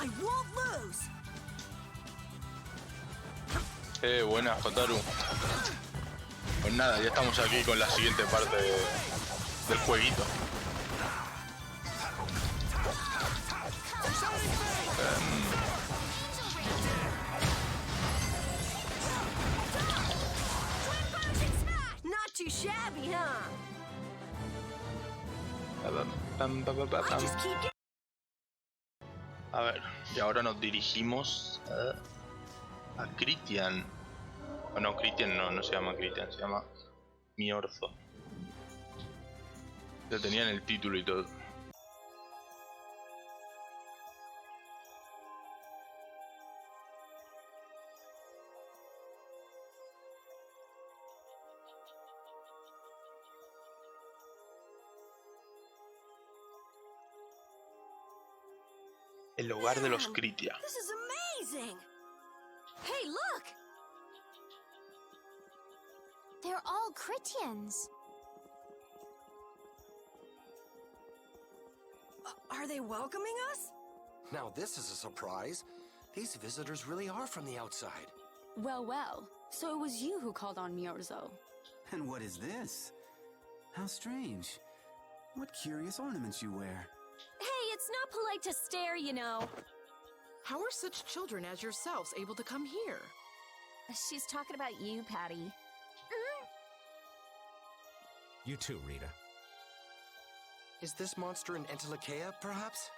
I won't lose. Buenas, Kotaru. Pues nada, ya estamos aquí con la siguiente parte del jueguito. Not too shabby, huh? A ver, y ahora nos dirigimos a Christian. Oh, no, Christian no se llama Christian, se llama Myorzo. Ya tenían el título y todo. El hogar de los Kritia. This is amazing. Hey, look. They're all Critians. Are they welcoming us? Now this is a surprise. These visitors really are from the outside. Well, well. So it was you who called on Myorzo. And what is this? How strange. What curious ornaments you wear. Hey, it's not polite to stare, you know. How are such children as yourselves able to come here? She's talking about you, Patty. You too, Rita. Is this monster an Entelekea, perhaps?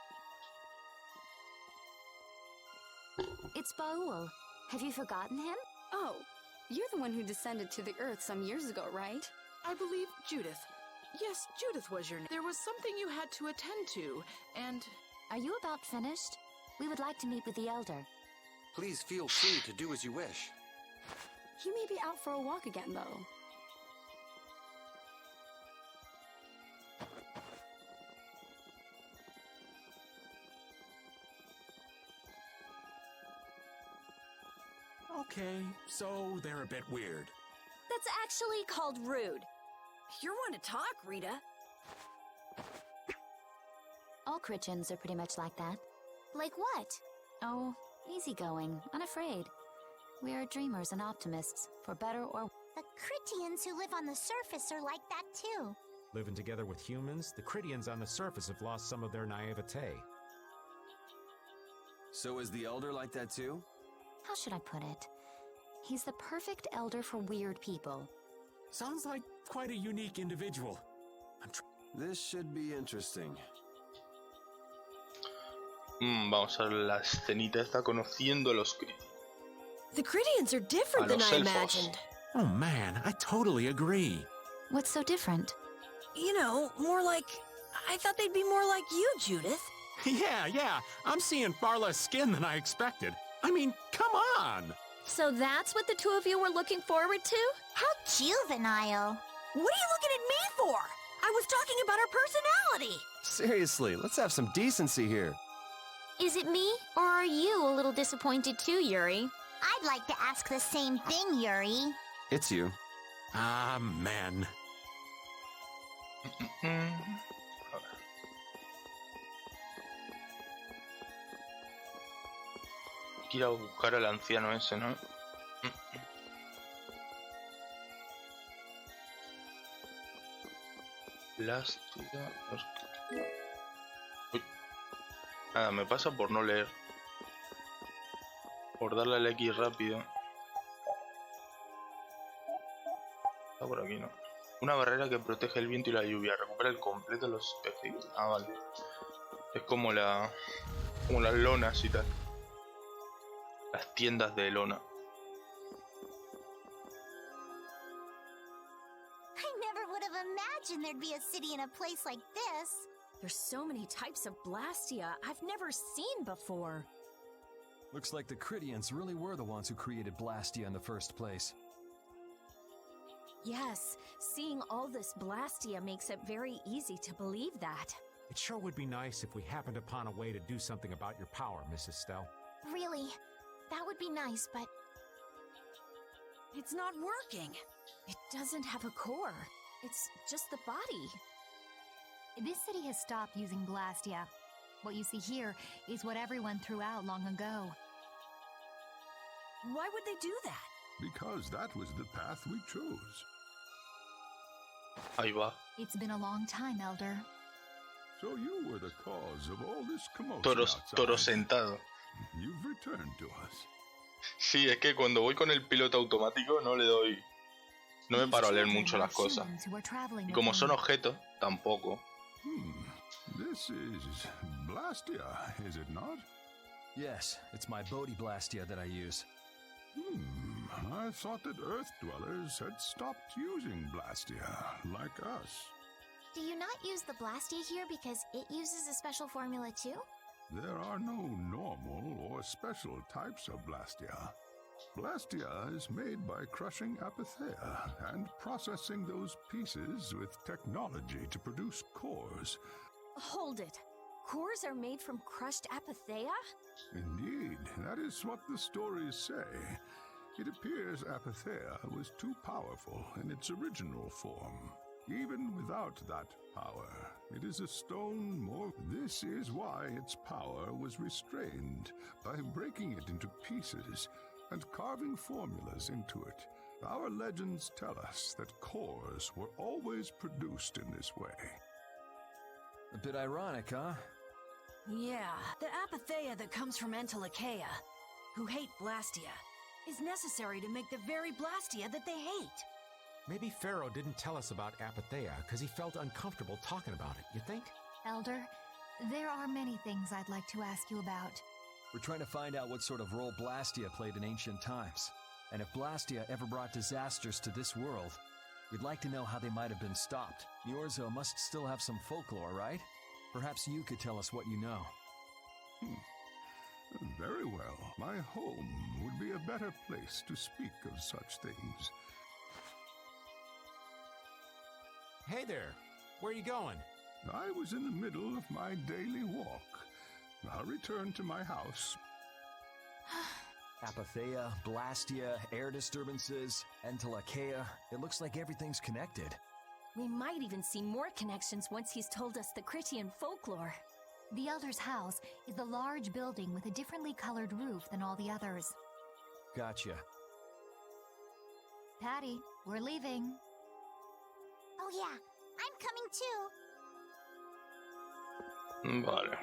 It's Baul. Have you forgotten him? Oh, you're the one who descended to the earth some years ago, right? I believe Judith. Yes, Judith was your name. There was something you had to attend to, and... Are you about finished? We would like to meet with the Elder. Please feel free to do as you wish. He may be out for a walk again, though. Okay, so they're a bit weird. That's actually called rude. You're one to talk, Rita. All Critians are pretty much like that. Like what? Oh, easygoing, unafraid. We are dreamers and optimists, for better or... The Critians who live on the surface are like that too. Living together with humans, the Critians on the surface have lost some of their naivete. So is the Elder like that too? How should I put it? He's the perfect elder for weird people. Sounds like quite a unique individual. This should be interesting. Vamos a ver la escenita esta conociendo a los Kritia. The Critians are different than I imagined. Oh man, I totally agree. What's so different? You know, more like... I thought they'd be more like you, Judith. Yeah, I'm seeing far less skin than I expected. I mean, come on! So that's what the two of you were looking forward to? How juvenile. What are you looking at me for? I was talking about her personality. Seriously, let's have some decency here. Is it me, or are you a little disappointed too, Yuri? I'd like to ask the same thing, Yuri. It's you. Ah, man. Hay que ir a buscar al anciano ese, ¿no? Plástica... Uy. Nada, me pasa por no leer. Por darle al X rápido. Está por aquí, ¿no? Una barrera que protege el viento y la lluvia. Recupera el completo de los efectos. Ah, vale. Es como las lonas y tal. Las tiendas de lona. I never would have imagined there'd be a city in a place like this. There's so many types of Blastia I've never seen before. Looks like the Critians really were the ones who created Blastia in the first place. Yes, seeing all this Blastia makes it very easy to believe that. It sure would be nice if we happened upon a way to do something about your power, Mrs. Estelle. Really, that would be nice, but... It's not working. It doesn't have a core. It's just the body. This city has stopped using Blastia. What you see here is what everyone threw out long ago. Why would they do that? Because that was the path we chose. Ahí va. It's been a long time, Elder. So you were the cause of all this commotion Toro outside. sentado. You've returned to us. Sí, es que cuando voy con el piloto automático no le doy... No me paro a leer mucho las cosas. Y como son objetos, tampoco. This is Blastia, is it not? Yes, it's my Bodhi Blastia that I use. I thought that Earth dwellers had stopped using Blastia, like us. Do you not use the Blastia here because it uses a special formula too? There are no normal or special types of Blastia. Blastia is made by crushing Apatheia and processing those pieces with technology to produce cores. Hold it. Cores are made from crushed Apatheia? Indeed, that is what the stories say. It appears Apatheia was too powerful in its original form. Even without that power, it is a stone more... This is why its power was restrained, by breaking it into pieces and carving formulas into it. Our legends tell us that cores were always produced in this way. A bit ironic, huh? Yeah, the apatheia that comes from Entelikeia, who hate Blastia, is necessary to make the very Blastia that they hate. Maybe Pharaoh didn't tell us about Apatheia because he felt uncomfortable talking about it, you think? Elder, there are many things I'd like to ask you about. We're trying to find out what sort of role Blastia played in ancient times. And if Blastia ever brought disasters to this world, we'd like to know how they might have been stopped. Myorzo must still have some folklore, right? Perhaps you could tell us what you know. Very well. My home would be a better place to speak of such things. Hey there, where are you going? I was in the middle of my daily walk. I'll return to my house. Apatheia, Blastia, air disturbances, Entelikeia. It looks like everything's connected. We might even see more connections once he's told us the Critian folklore. The Elder's house is a large building with a differently colored roof than all the others. Gotcha. Patty, we're leaving. Oh yeah, I'm coming too. Vale.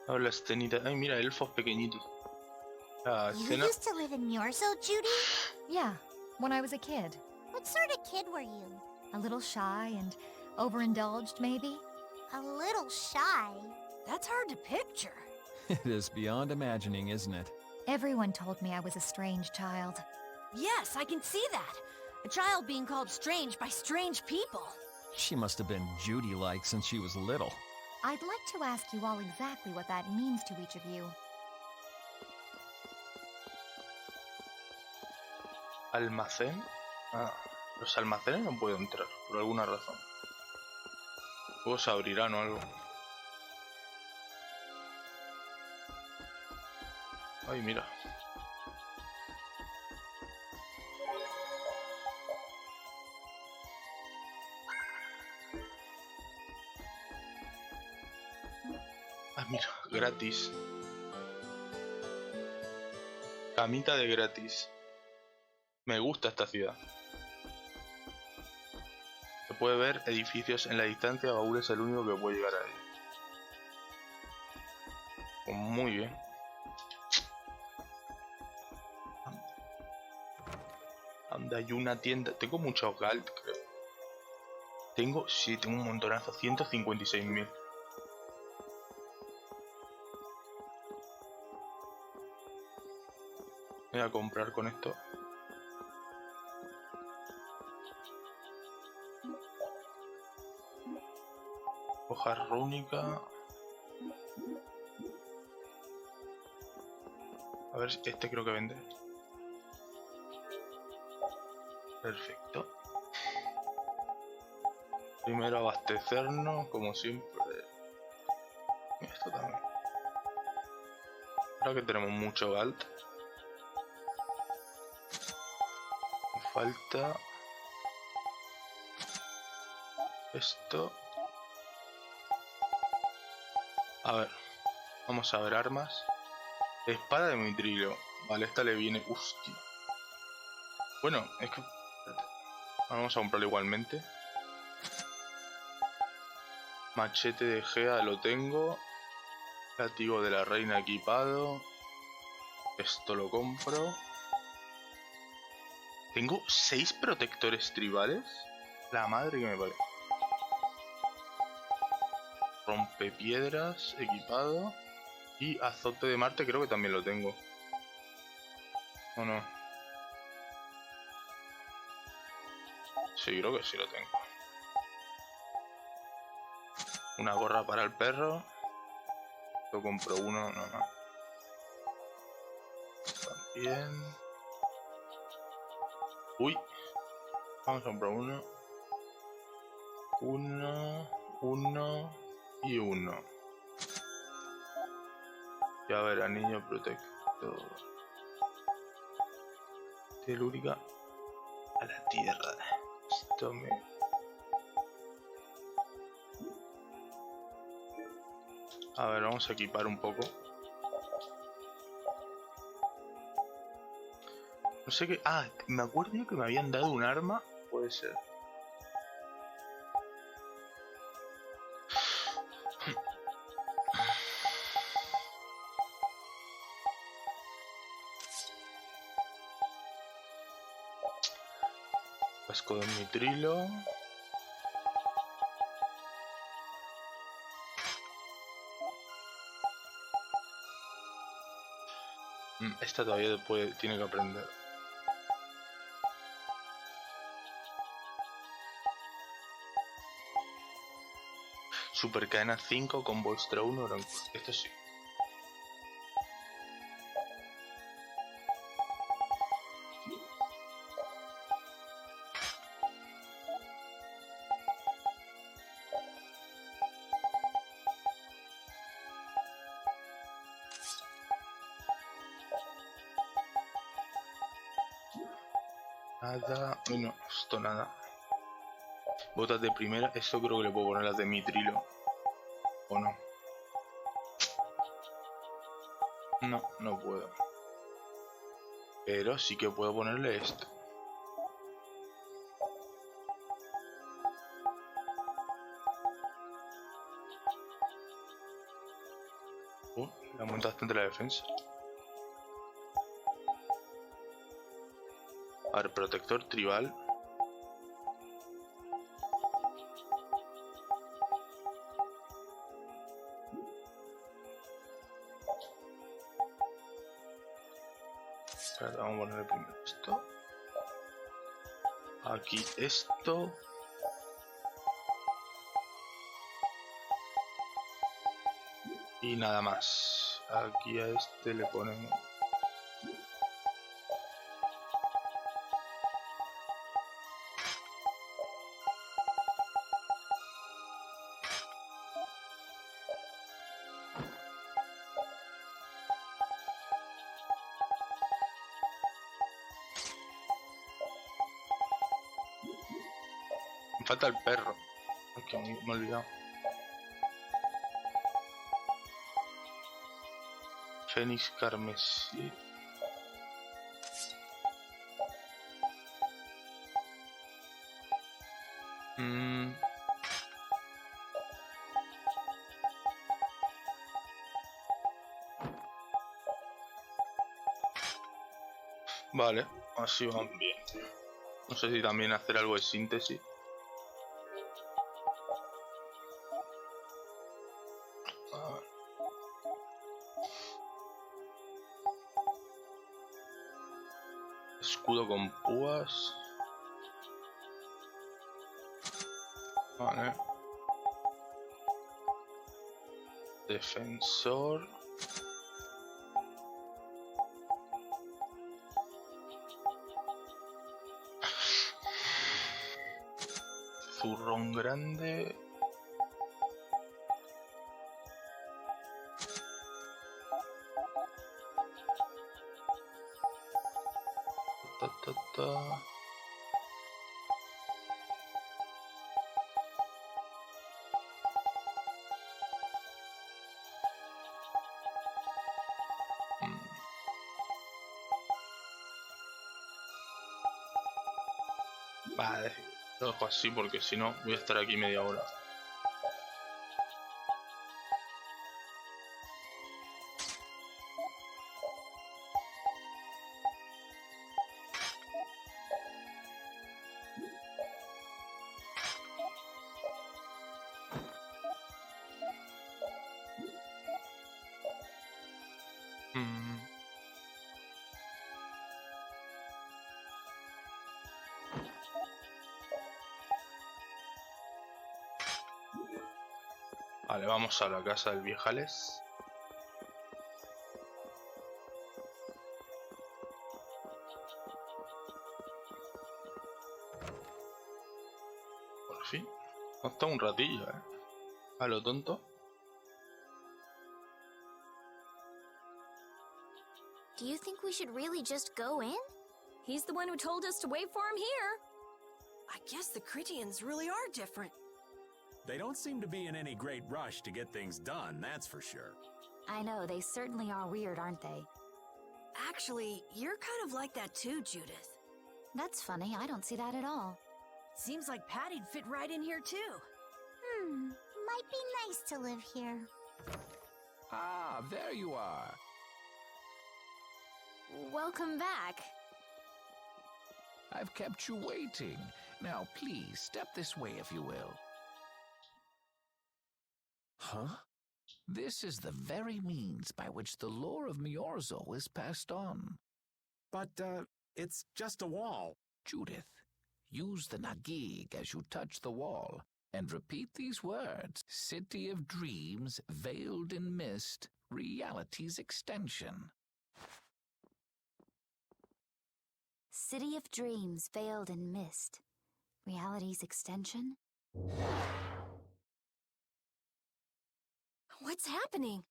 Ahora la escenita. Ay, mira, elfos pequeñitos. La You escena. used to live in Myorzo, Judy? Yeah, when I was a kid. What sort of kid were you? A little shy and overindulged, maybe? A little shy. That's hard to picture. It is beyond imagining, isn't it? Everyone told me I was a strange child. Yes, I can see that. A child being called strange by strange people. She must have been Judy-like since she was little. I'd like to ask you all exactly what that means to each of you. Almacén. Ah, los almacenes no puedo entrar, por alguna razón. Luego se abrirán o algo. Ay, mira. Ah, mira, gratis. Camita de gratis. Me gusta esta ciudad. Se puede ver edificios en la distancia, Baúl es el único que puede llegar a ellos. Pues muy bien. Anda, hay una tienda. Tengo muchos galt, creo. Sí, tengo un montonazo. 156.000. Voy a comprar con esto. Hoja rúnica. A ver, este creo que vende. Perfecto. Primero abastecernos, como siempre. Mira, esto también. Ahora que tenemos mucho galt. Me falta esto. A ver, vamos a ver armas. Espada de mitrilo. Vale, esta le viene... Hostia. Bueno, es que... Vamos a comprarlo igualmente. Machete de Gea lo tengo. Látigo de la reina equipado. Esto lo compro. Tengo 6 protectores tribales. La madre que me vale. Rompepiedras equipado. Y azote de Marte creo que también lo tengo. ¿O no? Sí, creo que sí lo tengo. Una gorra para el perro. Yo compro uno, no. También. Uy. Vamos a comprar uno. Uno y uno. Y a ver, anillo protector. Telúrica a la tierra. Esto me... A ver, vamos a equipar un poco. No sé qué... Ah, me acuerdo yo que me habían dado un arma. Puede ser. Casco de mitrilo. Esta todavía tiene que aprender. Super cadena 5 con vuestra 1. Esto sí. Nada. No, esto nada. Botas de primera. Esto creo que le puedo poner las de mitrilo. ¿O no? No, no puedo. Pero sí que puedo ponerle esto. Le aumenta bastante la defensa. A ver, protector tribal. Espera, vamos a ponerle primero esto. Aquí esto. Y nada más. Aquí a este le ponemos... Me falta el perro. Aquí me he olvidado. Fénix carmesí. Vale, así van bien. No sé si también hacer algo de síntesis. Escudo con púas. Vale. Defensor. Zurrón grande. Vale, lo dejo así porque si no voy a estar aquí media hora. Vale, vamos a la casa del viejales. Por fin. No está un ratillo, a lo tonto. Do you think we should really just go in? He's the one who told us to wait for him here. I guess the Critians really are different. They don't seem to be in any great rush to get things done, that's for sure. I know, they certainly are weird, aren't they? Actually, you're kind of like that too, Judith. That's funny, I don't see that at all. Seems like Patty'd fit right in here too. Might be nice to live here. Ah, there you are. Welcome back. I've kept you waiting. Now please, step this way if you will. Huh? This is the very means by which the lore of Myorzo is passed on. But, it's just a wall. Judith, use the Nagig as you touch the wall, and repeat these words. City of dreams, veiled in mist, reality's extension. City of dreams veiled in mist. Reality's extension? What's happening?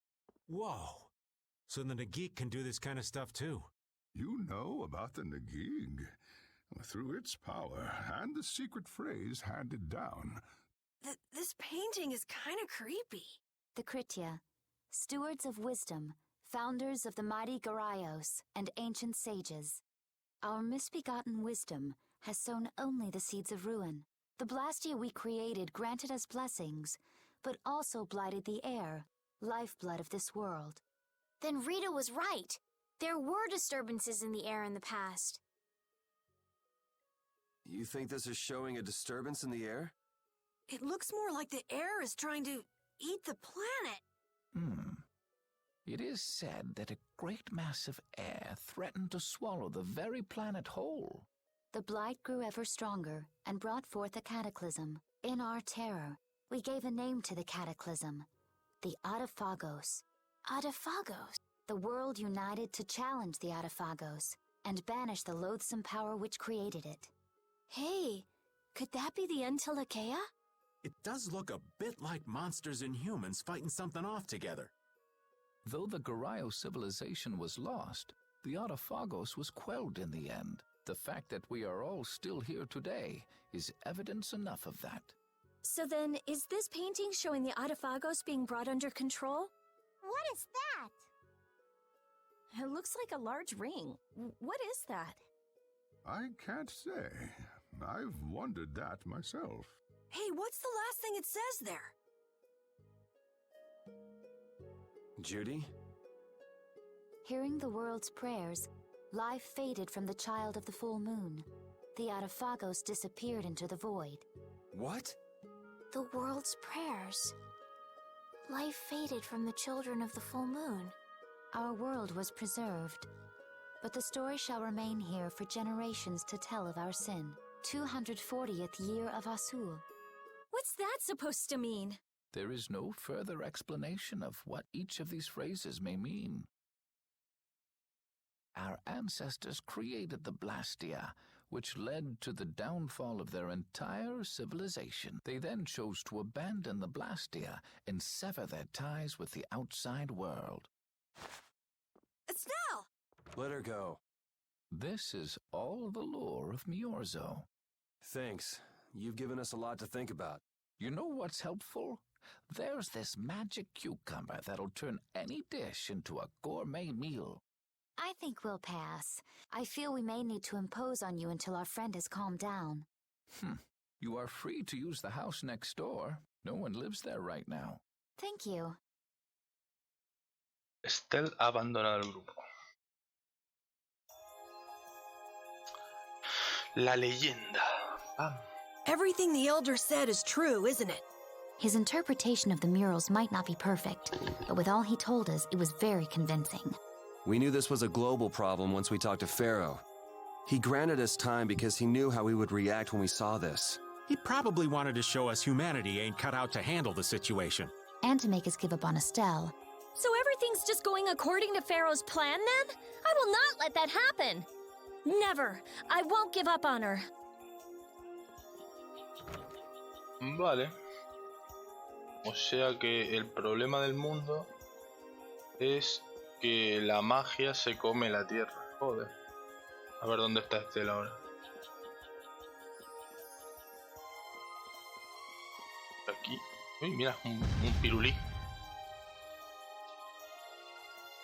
Whoa. So the Nagik can do this kind of stuff too. You know about the Nagig. Through its power and the secret phrase handed down. This painting is kind of creepy. The Kritia, stewards of wisdom, founders of the mighty Garaios and ancient sages. Our misbegotten wisdom has sown only the seeds of ruin. The Blastia we created granted us blessings, but also blighted the air, lifeblood of this world. Then Rita was right. There were disturbances in the air in the past. You think this is showing a disturbance in the air? It looks more like the air is trying to eat the planet. It is said that a great mass of air threatened to swallow the very planet whole. The blight grew ever stronger and brought forth a cataclysm. In our terror, we gave a name to the cataclysm, the Adaphagos. Adaphagos? The world united to challenge the Adaphagos and banish the loathsome power which created it. Hey, could that be the Entelekea? It does look a bit like monsters and humans fighting something off together. Though the Garayo civilization was lost, the Adaphagos was quelled in the end. The fact that we are all still here today is evidence enough of that. So then, is this painting showing the Adaphagos being brought under control? What is that? It looks like a large ring. What is that? I can't say. I've wondered that myself. Hey, what's the last thing it says there? Judy? Hearing the world's prayers, life faded from the child of the full moon. The Adaphagos disappeared into the void. What? The world's prayers. Life faded from the children of the full moon. Our world was preserved, but the story shall remain here for generations to tell of our sin. 240th year of Asul. What's that supposed to mean? There is no further explanation of what each of these phrases may mean. Our ancestors created the Blastia, which led to the downfall of their entire civilization. They then chose to abandon the Blastia and sever their ties with the outside world. Estelle! Let her go. This is all the lore of Myorzo. Thanks. You've given us a lot to think about. You know what's helpful? There's this magic cucumber that'll turn any dish into a gourmet meal. I think we'll pass. I feel we may need to impose on you until our friend has calmed down. You are free to use the house next door. No one lives there right now. Thank you. Estelle ha abandonado el grupo. La leyenda. Everything the elder said is true, isn't it? His interpretation of the murals might not be perfect, but with all he told us, it was very convincing. We knew this was a global problem once we talked to Pharaoh. He granted us time because he knew how we would react when we saw this. He probably wanted to show us humanity ain't cut out to handle the situation. And to make us give up on Estelle. So everything's just going according to Pharaoh's plan, then? I will not let that happen! Never! I won't give up on her. Vale. O sea que el problema del mundo es que la magia se come la tierra. Joder. A ver dónde está Estelle ahora. Aquí. Uy, mira, un pirulí.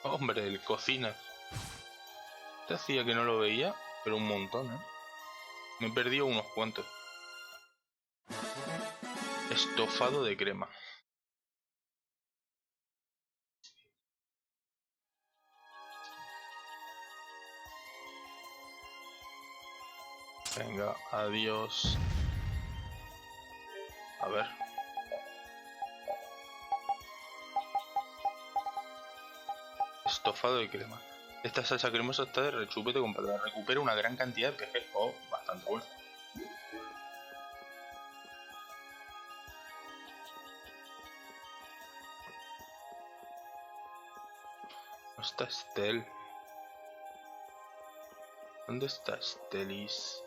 Hombre, el cocina. Te hacía que no lo veía, pero un montón, ¿eh? Me he perdido unos cuantos. Estofado de crema. Venga, adiós. A ver. Estofado de crema. Esta salsa cremosa está de rechupete con patada. Recupera una gran cantidad de peje. Oh, bastante bueno. ¿Dónde está Estelle? ¿Dónde está Estelis?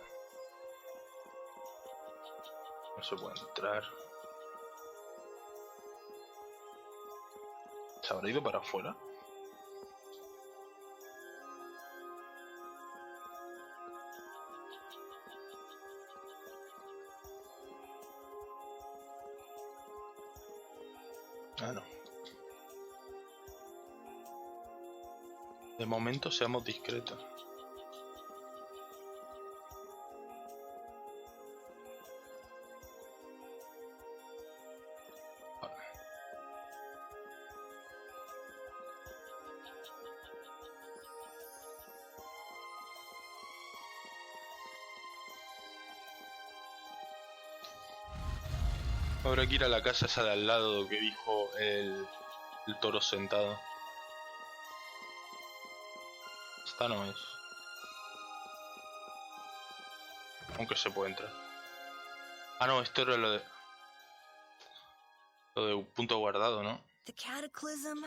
No se puede entrar. ¿Se habrá ido para afuera? Ah, no. De momento seamos discretos. Habrá que ir a la casa esa de al lado que dijo el toro sentado. Esta no es. Aunque se puede entrar. Ah, no, esto era lo de punto guardado, ¿no? The cataclysm?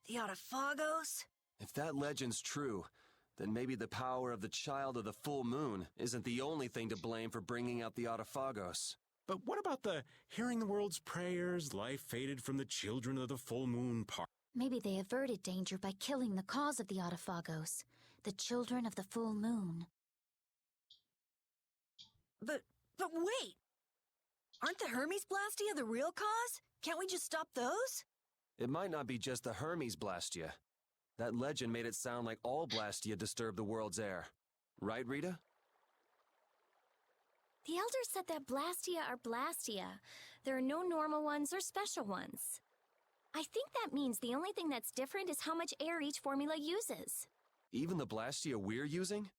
The Autophagos? If that legend's true, then maybe the power of the child of the full moon isn't the only thing to blame for bringing out the Autophagos. But what about the hearing the world's prayers, life faded from the children of the full moon part? Maybe they averted danger by killing the cause of the Autophagos, the children of the full moon. But wait! Aren't the Hermes Blastia the real cause? Can't we just stop those? It might not be just the Hermes Blastia. That legend made it sound like all Blastia disturb the world's air. Right, Rita? The Elder said that Blastia are Blastia. There are no normal ones or special ones. I think that means the only thing that's different is how much air each formula uses. Even the Blastia we're using?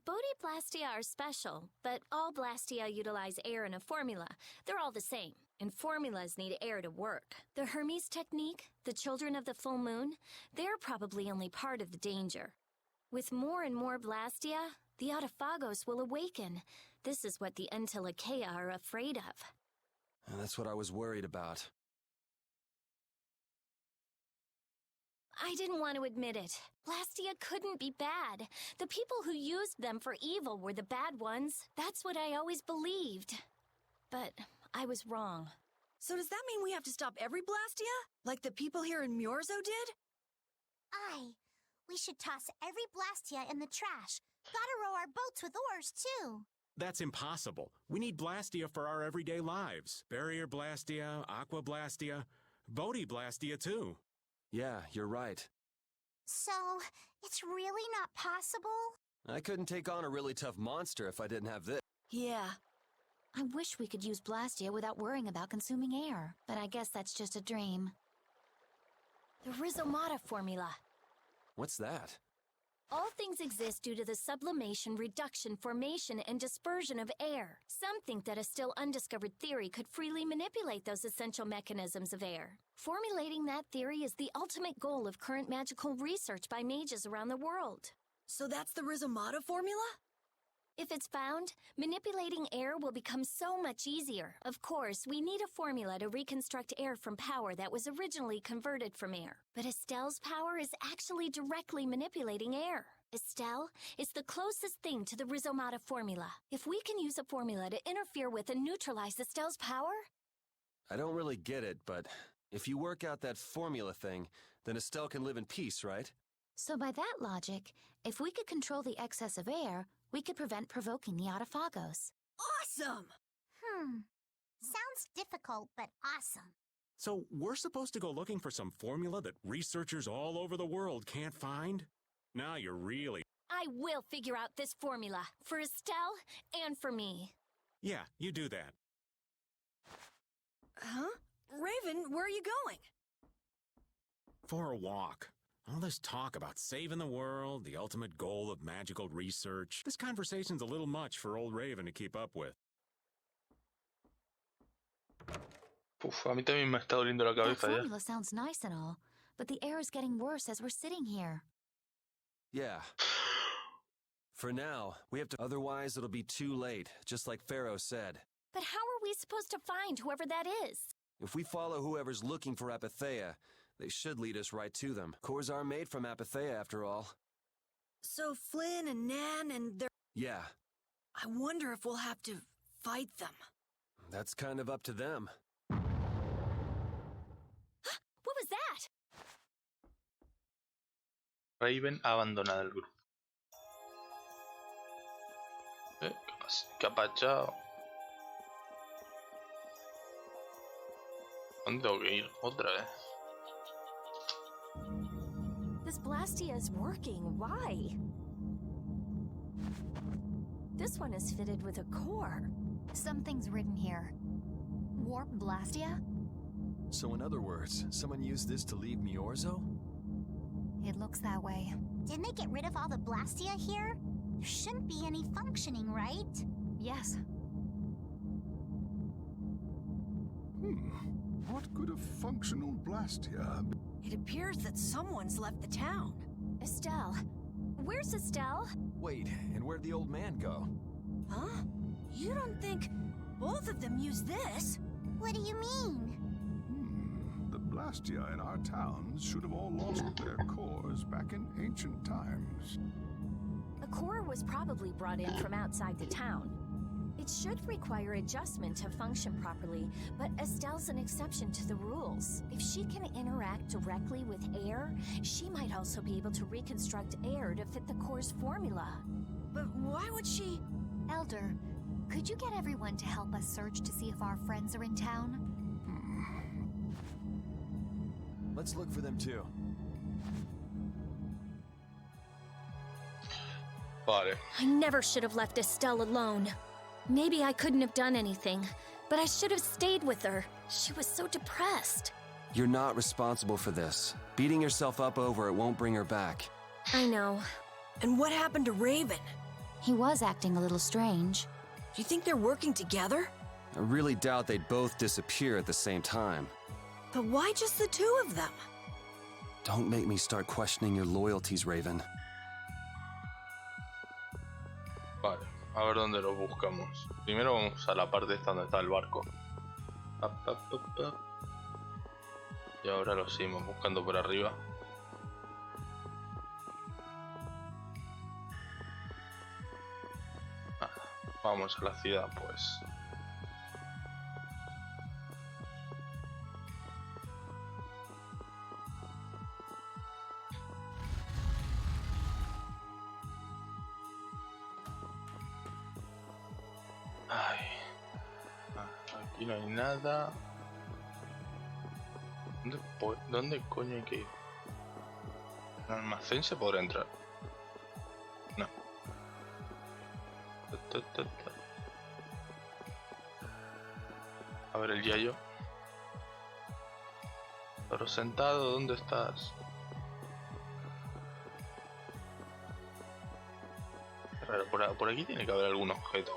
Blastia are special, but all Blastia utilize air in a formula. They're all the same, and formulas need air to work. The Hermes technique, the children of the full moon, they're probably only part of the danger. With more and more Blastia, the Autophagos will awaken. This is what the Entelekea are afraid of. That's what I was worried about. I didn't want to admit it. Blastia couldn't be bad. The people who used them for evil were the bad ones. That's what I always believed. But I was wrong. So does that mean we have to stop every Blastia? Like the people here in Myorzo did? Aye. We should toss every Blastia in the trash. Gotta row our boats with oars, too. That's impossible. We need Blastia for our everyday lives. Barrier Blastia, Aqua Blastia, Bodhi Blastia, too. Yeah, you're right. So, it's really not possible? I couldn't take on a really tough monster if I didn't have this. Yeah. I wish we could use Blastia without worrying about consuming air, but I guess that's just a dream. The Rhizomata formula. What's that? All things exist due to the sublimation, reduction, formation, and dispersion of air. Some think that a still undiscovered theory could freely manipulate those essential mechanisms of air. Formulating that theory is the ultimate goal of current magical research by mages around the world. So that's the Rhizomata formula? If it's found, manipulating air will become so much easier. Of course, we need a formula to reconstruct air from power that was originally converted from air. But Estelle's power is actually directly manipulating air. Estelle is the closest thing to the Rhizomata formula. If we can use a formula to interfere with and neutralize Estelle's power... I don't really get it, but if you work out that formula thing, then Estelle can live in peace, right? So by that logic, if we could control the excess of air, we could prevent provoking the Autophagos. Awesome! Sounds difficult, but awesome. So we're supposed to go looking for some formula that researchers all over the world can't find? Now you're really... I will figure out this formula, for Estelle and for me. Yeah, you do that. Huh? Raven, where are you going? For a walk. All this talk about saving the world, the ultimate goal of magical research. This conversation's a little much for old Raven to keep up with. Uf, a mí también me está doliendo la That cabeza ya. formula sounds nice and all, but the air is getting worse as we're sitting here. Yeah. For now, we have to... Otherwise, it'll be too late, just like Pharaoh said. But how are we supposed to find whoever that is? If we follow whoever's looking for Apatheia, they should lead us right to them. Cores are made from Apatheia, after all. So Flynn and Nan and their... Yeah. I wonder if we'll have to fight them. That's kind of up to them. What was that? Raven ha abandonado el grupo. ¿Qué pasa? ¿Qué ha pachado? ¿Dónde tengo que ir? Otra vez. This Blastia is working. Why? This one is fitted with a core. Something's written here. Warp Blastia? So in other words, someone used this to leave Myorzo? It looks that way. Didn't they get rid of all the Blastia here? There shouldn't be any functioning, right? Yes. What could a functional Blastia be? It appears that someone's left the town. Estelle. Where's Estelle? Wait, and where'd the old man go? Huh? You don't think both of them used this? What do you mean? The Blastia in our towns should have all lost their cores back in ancient times. A core was probably brought in from outside the town. It should require adjustment to function properly, but Estelle's an exception to the rules. If she can interact directly with air, she might also be able to reconstruct air to fit the core's formula. But why would she... Elder, could you get everyone to help us search to see if our friends are in town? Let's look for them too. Vale. I never should have left Estelle alone. Maybe I couldn't have done anything, but I should have stayed with her. She was so depressed. You're not responsible for this. Beating yourself up over it won't bring her back. I know. And what happened to Raven? He was acting a little strange. Do you think they're working together? I really doubt they'd both disappear at the same time. But why just the two of them? Don't make me start questioning your loyalties, Raven. Vale, a ver dónde lo buscamos. Primero vamos a la parte esta donde está el barco. Up, up, up, up. Y ahora lo seguimos buscando por arriba. Vamos a la ciudad, pues. Ay. Aquí no hay nada. ¿Dónde coño hay que ir? ¿En el almacén se podrá entrar? No. A ver el yayo. Pero sentado, ¿dónde estás? Qué raro, por aquí tiene que haber algún objeto.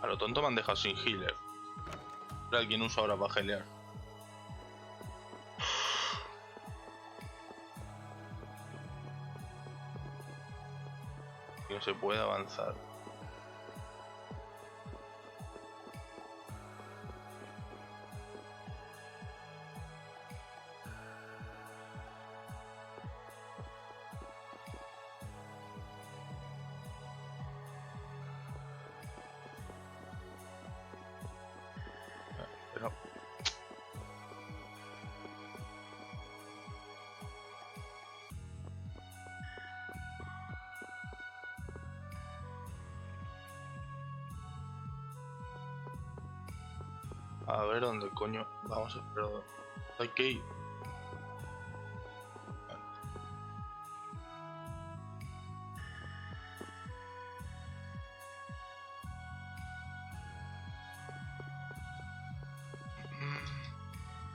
A lo tonto me han dejado sin healer. Pero alguien usa ahora para healear. No se puede avanzar. Pero... A ver dónde coño vamos a esperar. Hay que ir.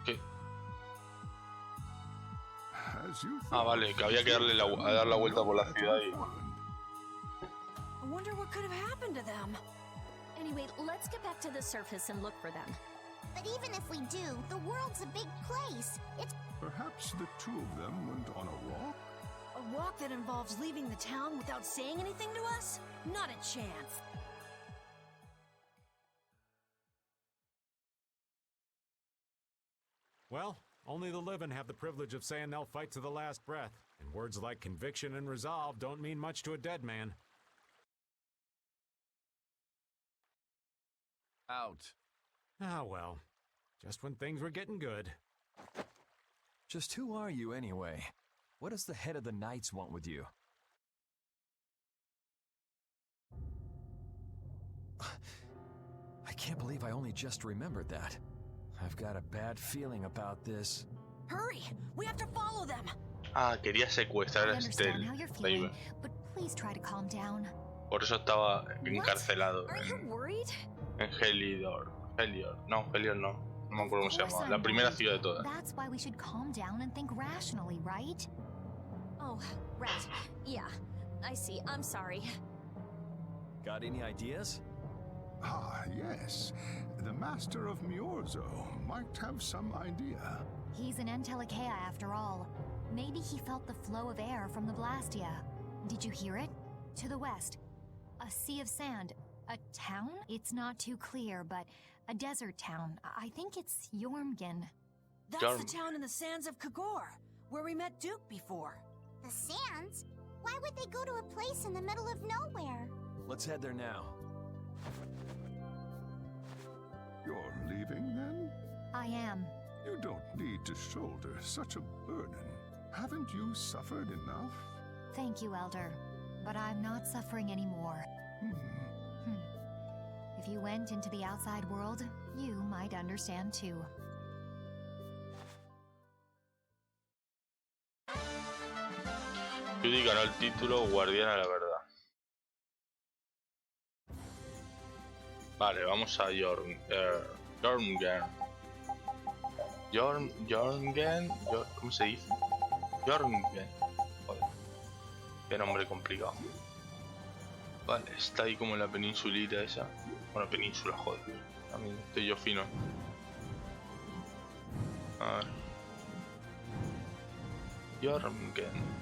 ¿Qué? Ah, vale, que había que darle dar la vuelta por la ciudad y... I wonder what could have happened to them. Anyway, let's get back to the surface and look for them. But even if we do, the world's a big place. It's... Perhaps the two of them went on a walk? A walk that involves leaving the town without saying anything to us? Not a chance. Well, only the living have the privilege of saying they'll fight to the last breath. And words like conviction and resolve don't mean much to a dead man. Out. Ah, well. Just when things were getting good. Just who are you anyway? What does the head of the Knights want with you? I can't believe I only just remembered that. I've got a bad feeling about this. Hurry! We have to follow them! Ah, quería secuestrar I a understand Estelle. how you're Ahí feeling, va. but please try to calm down. Por eso estaba encarcelado Are you worried? en Helidor. No, Helior no. No me acuerdo cómo se Of course llama. I'm La primera worried. ciudad de todas. That's why we should calm down and think rationally, right? Oh, right. Yeah, I see. I'm sorry. Got any ideas? Ah, yes. The master of Myorzo might have some idea. He's an Entelekea after all. Maybe he felt the flow of air from the Blastia. Did you hear it? To the west. A sea of sand. A town? It's not too clear, but a desert town. I think it's Jormgen. That's the town in the sands of Kagor, where we met Duke before. The sands? Why would they go to a place in the middle of nowhere? Let's head there now. You're leaving, then? I am. You don't need to shoulder such a burden. Haven't you suffered enough? Thank you, Elder. But I'm not suffering anymore. If you went into the outside world, you might understand too. Judy ganó el título Guardiana de la Verdad. Vale, vamos a Jormgen. Jormgen. ¿Cómo se dice? Jormgen. Joder. Qué nombre complicado. Vale, está ahí como en la peninsulita esa. Bueno, península, joder. A mí estoy yo fino. A ver. Jormgen.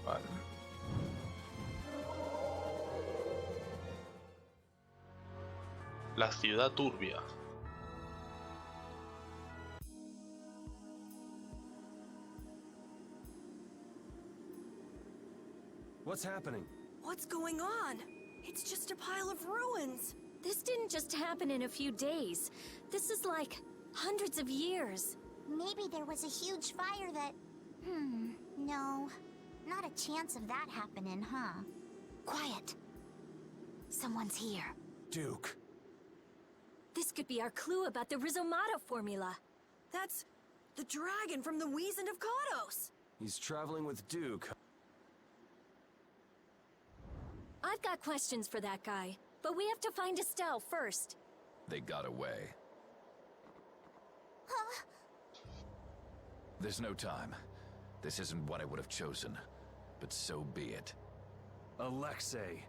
Vale. La ciudad turbia. What's happening? What's going on? It's just a pile of ruins. This didn't just happen in a few days. This is like hundreds of years. Maybe there was a huge fire that... no. Not a chance of that happening, huh? Quiet. Someone's here. Duke. This could be our clue about the Rizomata formula. That's the dragon from the Wizened of Kodos. He's traveling with Duke. I've got questions for that guy, but we have to find Estelle first. They got away. Huh? There's no time. This isn't what I would have chosen, but so be it. Alexei,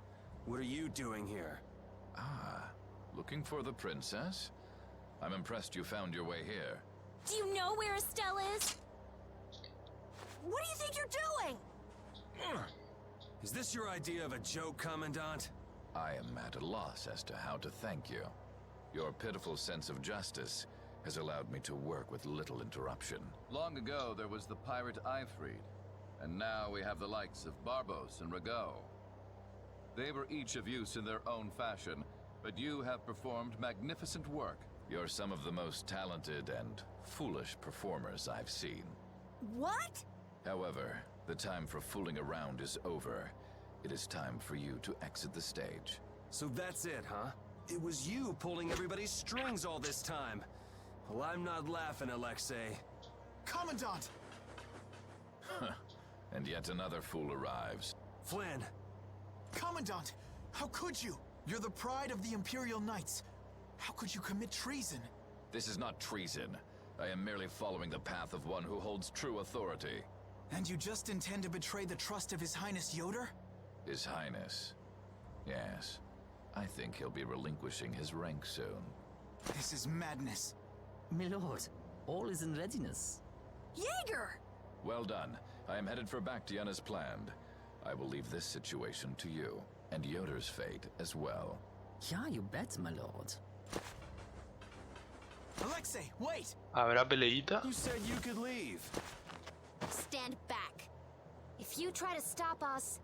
what are you doing here? Ah, looking for the princess? I'm impressed you found your way here. Do you know where Estelle is? What do you think you're doing? Is this your idea of a joke, Commandant? I am at a loss as to how to thank you. Your pitiful sense of justice has allowed me to work with little interruption. Long ago, there was the pirate Ifrid, and now we have the likes of Barbos and Rago. They were each of use in their own fashion, but you have performed magnificent work. You're some of the most talented and foolish performers I've seen. What? However, the time for fooling around is over. It is time for you to exit the stage. So that's it, huh? It was you pulling everybody's strings all this time. Well, I'm not laughing, Alexei. Commandant! And yet another fool arrives. Flynn! Commandant! How could you? You're the pride of the Imperial Knights. How could you commit treason? This is not treason. I am merely following the path of one who holds true authority. And you just intend to betray the trust of His Highness Yoder? His Highness? Yes. I think he'll be relinquishing his rank soon. This is madness. My lord, all is in readiness. Jaeger! Well done. I am headed for Bactian as planned. I will leave this situation to you, and Yoder's fate as well. Yeah, you bet, my lord. Alexei, wait! ¿Habrá peleita? You said you could leave. Stand back. If you try to stop us,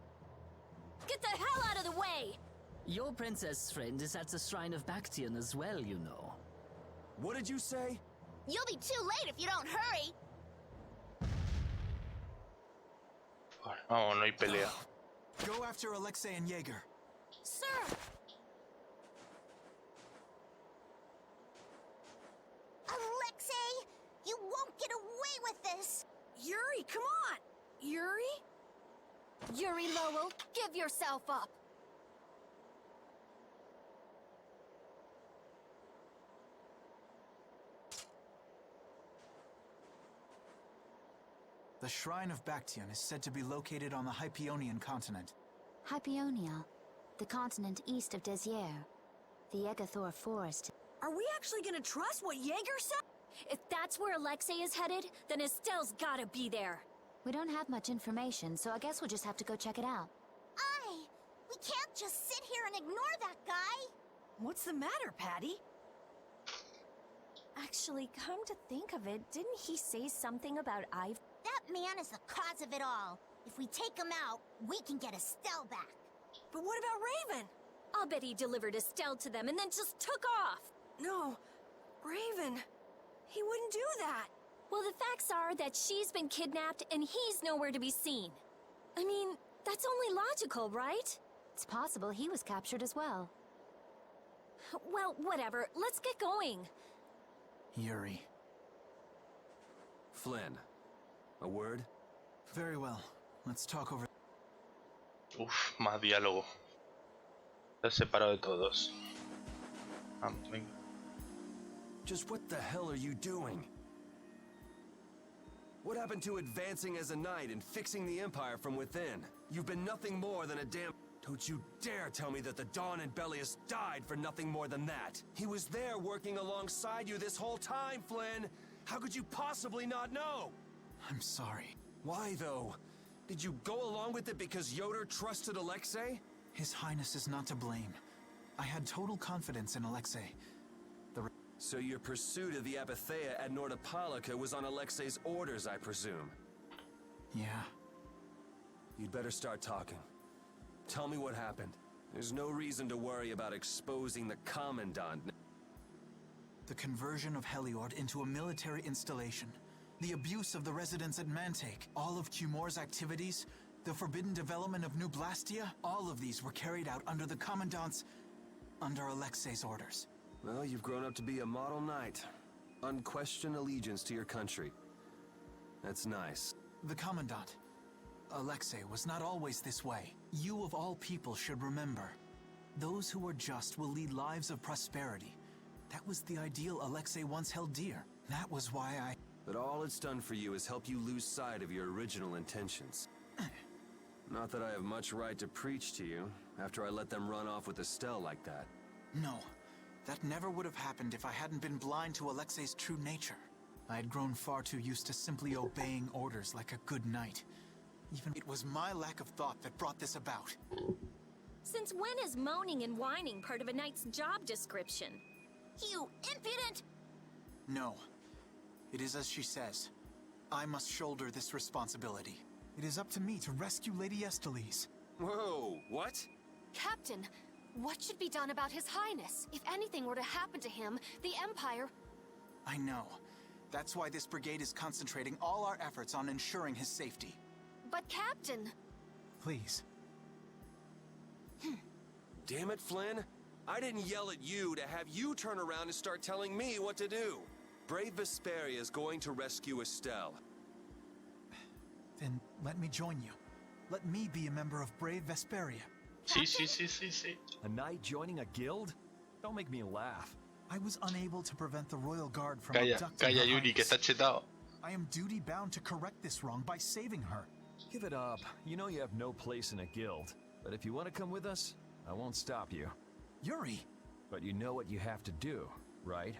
get the hell out of the way! Your princess friend is at the shrine of Bactian as well, you know. What did you say? You'll be too late if you don't hurry. Vamos, no hay pelea. Go after Alexei and Jaeger. Sir! Alexei! You won't get away with this! Yuri, come on! Yuri? Yuri Lowell, give yourself up! The Shrine of Bactian is said to be located on the Hypionian continent. Hypionia, the continent east of Desier. The Egathor forest. Are we actually gonna trust what Jaeger said? If that's where Alexei is headed, then Estelle's gotta be there. We don't have much information, so I guess we'll just have to go check it out. We can't just sit here and ignore that guy! What's the matter, Patty? Actually, come to think of it, didn't he say something about That man is the cause of it all. If we take him out, we can get Estelle back. But what about Raven? I'll bet he delivered Estelle to them and then just took off. No, Raven. He wouldn't do that. Well, the facts are that she's been kidnapped and he's nowhere to be seen. I mean, that's only logical, right? It's possible he was captured as well. Well, whatever. Let's get going. Yuri. Flynn. A word? Very well. Let's talk over... Uf, más diálogo. Se ha separado de todos. Venga. Just what the hell are you doing? What happened to advancing as a knight and fixing the Empire from within? You've been nothing more than a damn... Don't you dare tell me that the Dawn and Bellius died for nothing more than that! He was there working alongside you this whole time, Flynn! How could you possibly not know? I'm sorry. Why, though? Did you go along with it because Yoder trusted Alexei? His Highness is not to blame. I had total confidence in Alexei. So your pursuit of the Apatheia at Nordopolica was on Alexei's orders, I presume? Yeah. You'd better start talking. Tell me what happened. There's no reason to worry about exposing the Commandant. The conversion of Heliord into a military installation. The abuse of the residents at Mantake. All of Cumor's activities. The forbidden development of New Blastia. All of these were carried out under the Commandant's... under Alexei's orders. Well, you've grown up to be a model knight. Unquestioned allegiance to your country. That's nice. The Commandant, Alexei, was not always this way. You of all people should remember. Those who are just will lead lives of prosperity. That was the ideal Alexei once held dear. That was why I... But all it's done for you is help you lose sight of your original intentions. Not that I have much right to preach to you, after I let them run off with Estelle like that. No, that never would have happened if I hadn't been blind to Alexei's true nature. I had grown far too used to simply obeying orders like a good knight. Even it was my lack of thought that brought this about. Since when is moaning and whining part of a knight's job description? You impudent! No. It is as she says. I must shoulder this responsibility. It is up to me to rescue Lady Estelle. Whoa, what? Captain, what should be done about His Highness? If anything were to happen to him, the Empire... I know. That's why this brigade is concentrating all our efforts on ensuring his safety. But Captain... Please. Damn it, Flynn. I didn't yell at you to have you turn around and start telling me what to do. Brave Vesperia is going to rescue Estelle. Then let me join you. Let me be a member of Brave Vesperia. Sí. A knight joining a guild? Don't make me laugh. I was unable to prevent the royal guard from abducting Calla, her Yuri, que highness. está chetado. I am duty-bound to correct this wrong by saving her. Give it up. You know you have no place in a guild. But if you want to come with us, I won't stop you. Yuri! But you know what you have to do, right?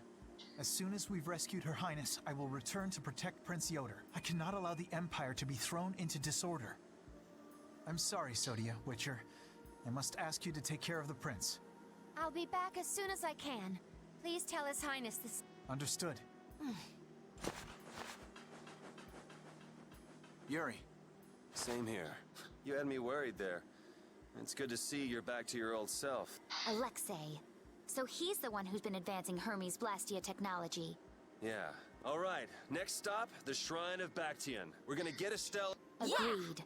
As soon as we've rescued Her Highness, I will return to protect Prince Yoder. I cannot allow the Empire to be thrown into disorder. I'm sorry, Sodia, Witcher. I must ask you to take care of the prince. I'll be back as soon as I can. Please tell His Highness this... Understood. Yuri. Same here. You had me worried there. It's good to see you're back to your old self. Alexei. So he's the one who's been advancing Hermes Blastia technology. Yeah. All right. Next stop, the Shrine of Bactian. We're gonna get Estelle... Agreed.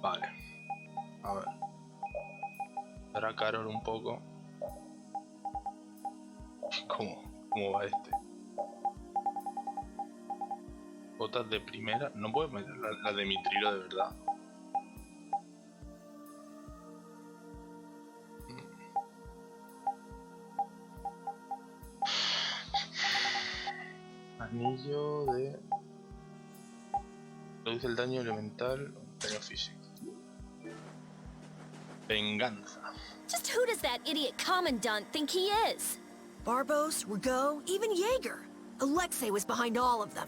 Vale. A ver. Será Carol un poco. ¿Cómo va este? Botas de primera. No puedo meter la de mitrilo de verdad. Anillo de... Reduce el daño elemental o daño físico. Venganza. Just who does that idiot Commandant think he is? Barbos, Rigaud, even Jaeger. Alexei was behind all of them.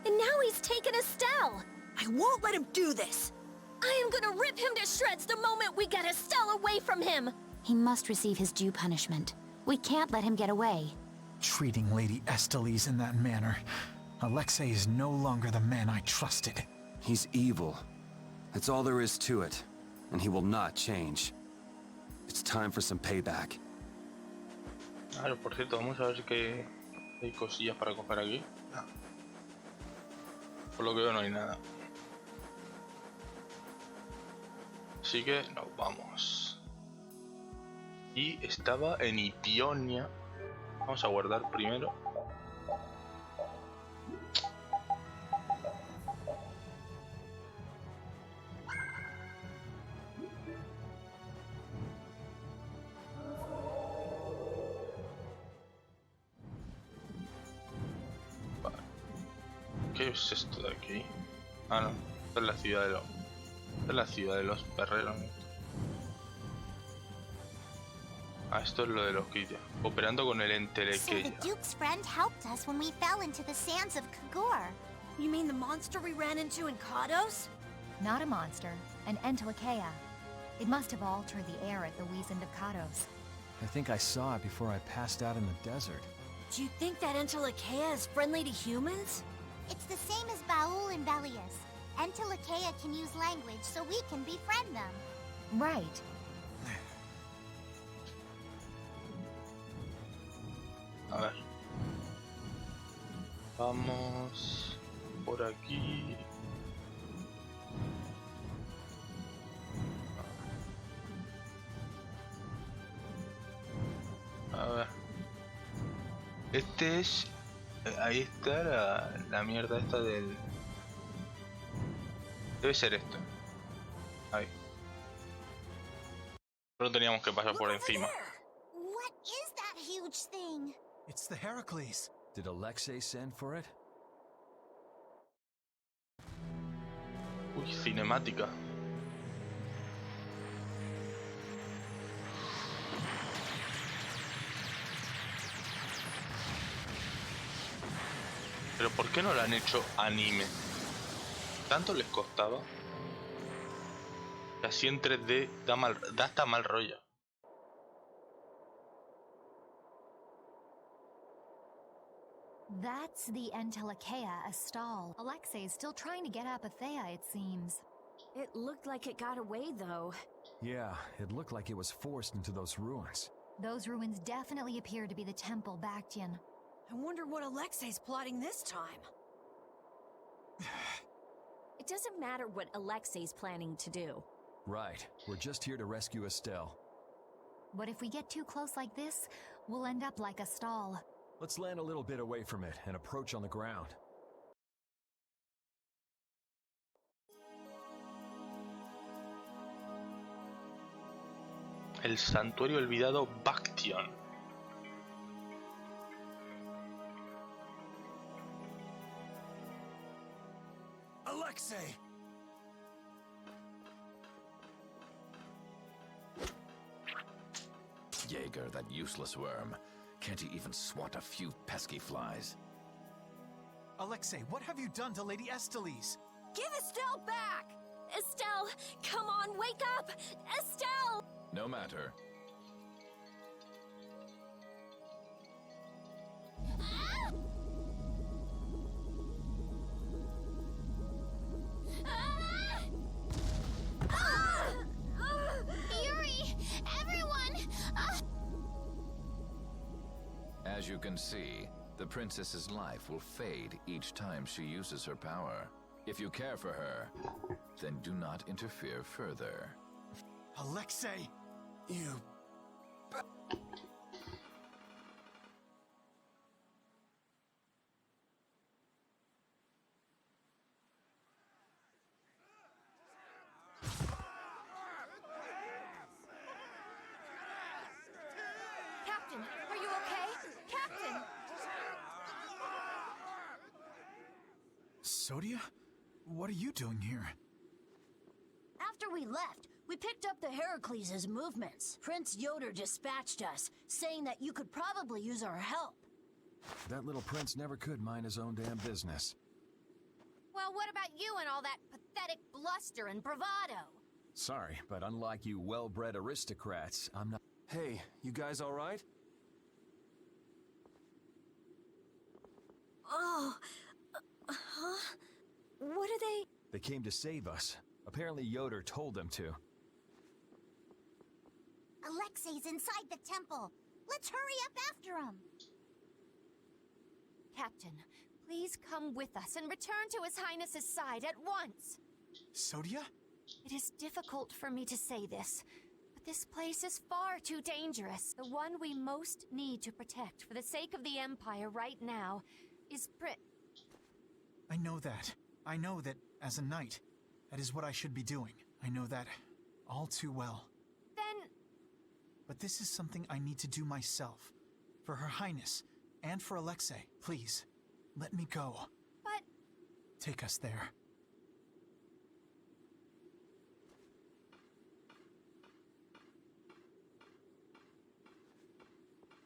And now he's taken Estelle. I won't let him do this. I am gonna rip him to shreds the moment we get Estelle away from him. He must receive his due punishment. We can't let him get away. Treating Lady Estelle in that manner. Alexei is no longer the man I trusted. He's evil. That's all there is to it. And he will not change. It's time for some payback. Claro, por cierto, vamos a ver si hay cosillas para coger aquí. Por lo que veo no hay nada. Así que nos vamos. Y estaba en Ipionia. Vamos a guardar primero. Vale. ¿Qué es esto de aquí? Ah, no. Esta es la ciudad de los... Esta es la ciudad de los perreros. Ah, esto es lo de los Kitia. Operando con el So entelequeya. the Duke's friend helped us when we fell into the sands of Kagor. You mean the monster we ran into in Kados? Not a monster, an entelequeia. It must have altered the air at the Wiesent of Kados. I think I saw it before I passed out in the desert. Do you think that Entelakea is friendly to humans? It's the same as Baul and Belius. Entelakea can use language, so we can befriend them. Right. A ver. Vamos por aquí. A ver. Este es... ahí está la mierda esta del... Debe ser esto. Ahí. Solo teníamos que pasar por encima. What is that huge thing? It's the Heracles. Did Alexei send for it? Uy, cinemática. Pero ¿por qué no lo han hecho anime? ¿Tanto les costaba? Así en 3D da hasta mal rollo. That's the Entelakea, Estelle. Alexei is still trying to get Apathea, it seems. It looked like it got away, though. Yeah, it looked like it was forced into those ruins. Those ruins definitely appear to be the Temple Bactian. I wonder what Alexei's plotting this time. It doesn't matter what Alexei's planning to do. Right, we're just here to rescue Estelle. But if we get too close like this, we'll end up like Estelle. Let's land a little bit away from it and approach on the ground. El santuario olvidado Bactian. Alexei! Jaeger, that useless worm. Can't he even swat a few pesky flies? Alexei, what have you done to Lady Estelle? Give Estelle back! Estelle, come on, wake up! Estelle! No matter. Yuri! Everyone! As you can see, the princess's life will fade each time she uses her power. If you care for her, then do not interfere further. Alexei! You... Captain, are you okay? Captain! Sodia? What are you doing here? After we left, we picked up the Heracles' movements. Prince Yoder dispatched us, saying that you could probably use our help. That little prince never could mind his own damn business. Well, what about you and all that pathetic bluster and bravado? Sorry, but unlike you well-bred aristocrats, I'm not... Hey, you guys all right? Oh, huh? What are they? They came to save us. Apparently Yoder told them to. Alexei's inside the temple. Let's hurry up after him. Captain, please come with us and return to His Highness's side at once. Sodia? It is difficult for me to say this, but this place is far too dangerous. The one we most need to protect for the sake of the Empire right now is I know that. I know that, as a knight, that is what I should be doing. I know that all too well. Then... But this is something I need to do myself. For Her Highness, and for Alexei. Please, let me go. But... Take us there.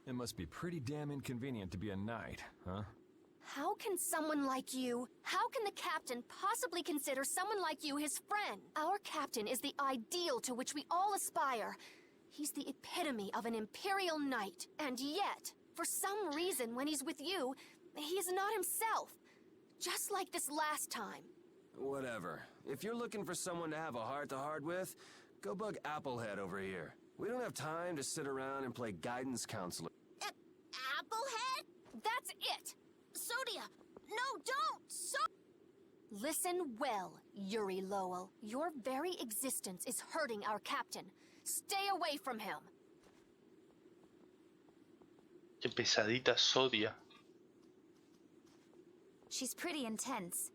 It must be pretty damn inconvenient to be a knight, huh? How can someone like you, how can the captain possibly consider someone like you his friend? Our captain is the ideal to which we all aspire. He's the epitome of an imperial knight, and yet, For some reason, when he's with you, he's not himself. Just like this last time. Whatever. If you're looking for someone to have a heart-to-heart with, go bug Applehead over here. We don't have time to sit around and play guidance counselor. Applehead? That's it! Sodia! No, don't! Listen well, Yuri Lowell. Your very existence is hurting our captain. Stay away from him. Qué pesadita Sodia. She's pretty intense.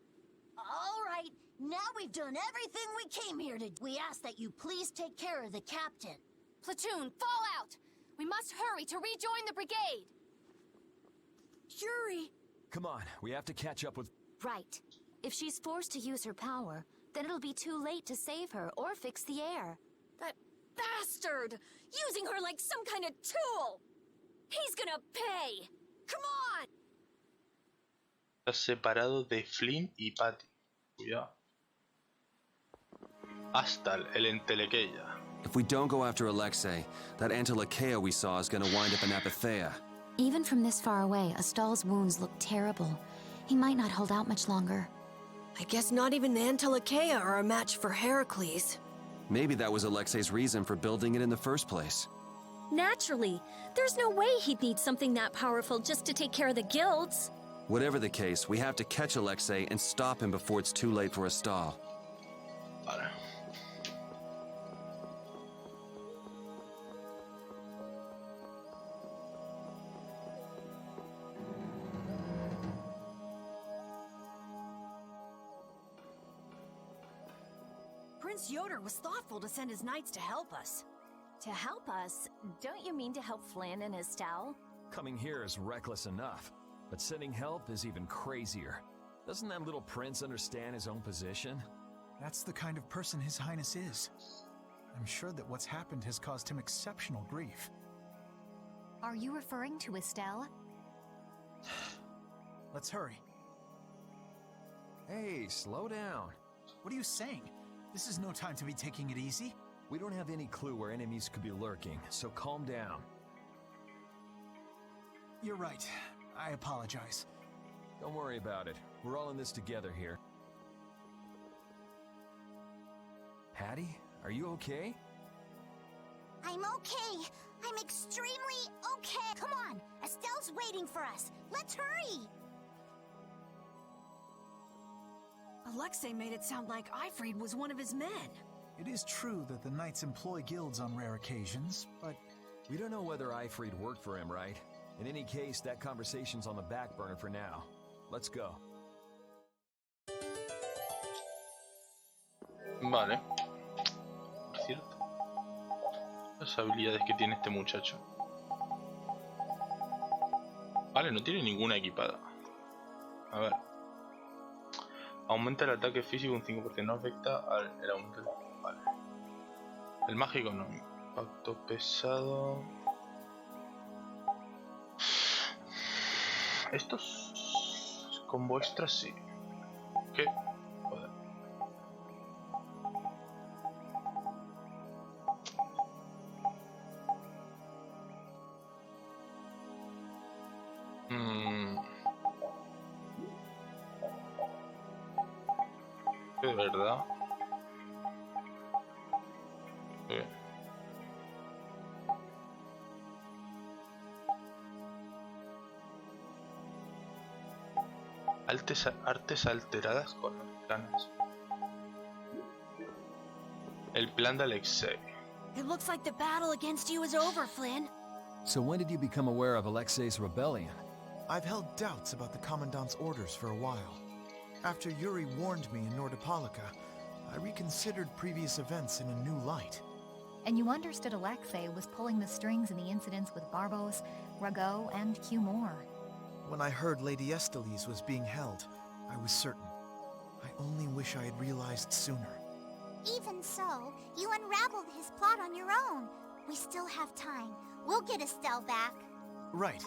All right, now we've done everything we came here to. We ask that you please take care of the captain. Platoon, fall out! We must hurry to rejoin the brigade! Yuri! Come on, we have to catch up with... Right. If she's forced to use her power, then it'll be too late to save her or fix the air. That bastard! Using her like some kind of tool! He's gonna pay! Come on! Está separado de Flyn y Parte. Cuidado. Hasta el entelequeya. If we don't go after Alexei, that Entelecheia we saw is gonna wind up in Apatheia. Even from this far away, Estelle's wounds look terrible. He might not hold out much longer. I guess not even the Entelecheia are a match for Heracles. Maybe that was Alexei's reason for building it in the first place. Naturally. There's no way he'd need something that powerful just to take care of the guilds. Whatever the case, we have to catch Alexei and stop him before it's too late for Estelle. Vale. Prince Yoder was thoughtful to send his knights to help us. To help us? Don't you mean to help Flynn and Estelle? Coming here is reckless enough, but sending help is even crazier. Doesn't that little prince understand his own position? That's the kind of person His Highness is. I'm sure that what's happened has caused him exceptional grief. Are you referring to Estelle? Let's hurry. Hey, slow down. What are you saying? This is no time to be taking it easy. We don't have any clue where enemies could be lurking, so calm down. You're right. I apologize. Don't worry about it. We're all in this together here. Patty, are you okay? I'm okay. I'm extremely okay. Come on, Estelle's waiting for us. Let's hurry. Alexei made it sound like Eifried was one of his men. It is true that the knights employ guilds on rare occasions, but... We don't know whether Eifried worked for him, right? In any case, that conversation's on the back burner for now. Let's go. Vale. Por cierto, las habilidades que tiene este muchacho. Vale, no tiene ninguna equipada. A ver. Aumenta el ataque físico un 5%, no afecta al el aumento. Vale. El mágico no. Impacto pesado. Estos con vuestras sí. ¿Qué? Joder. De verdad. Bien. Artes alteradas con planes. El plan de Alexei. It looks like the battle against you is over, Flynn. So when did you become aware of Alexei's rebellion? I've held doubts about the Commandant's orders for a while. After Yuri warned me in Nordopolica, I reconsidered previous events in a new light. And you understood Alexei was pulling the strings in the incidents with Barbos, Rago, and Cumor. When I heard Lady Estelle was being held, I was certain. I only wish I had realized sooner. Even so, you unraveled his plot on your own. We still have time. We'll get Estelle back. Right.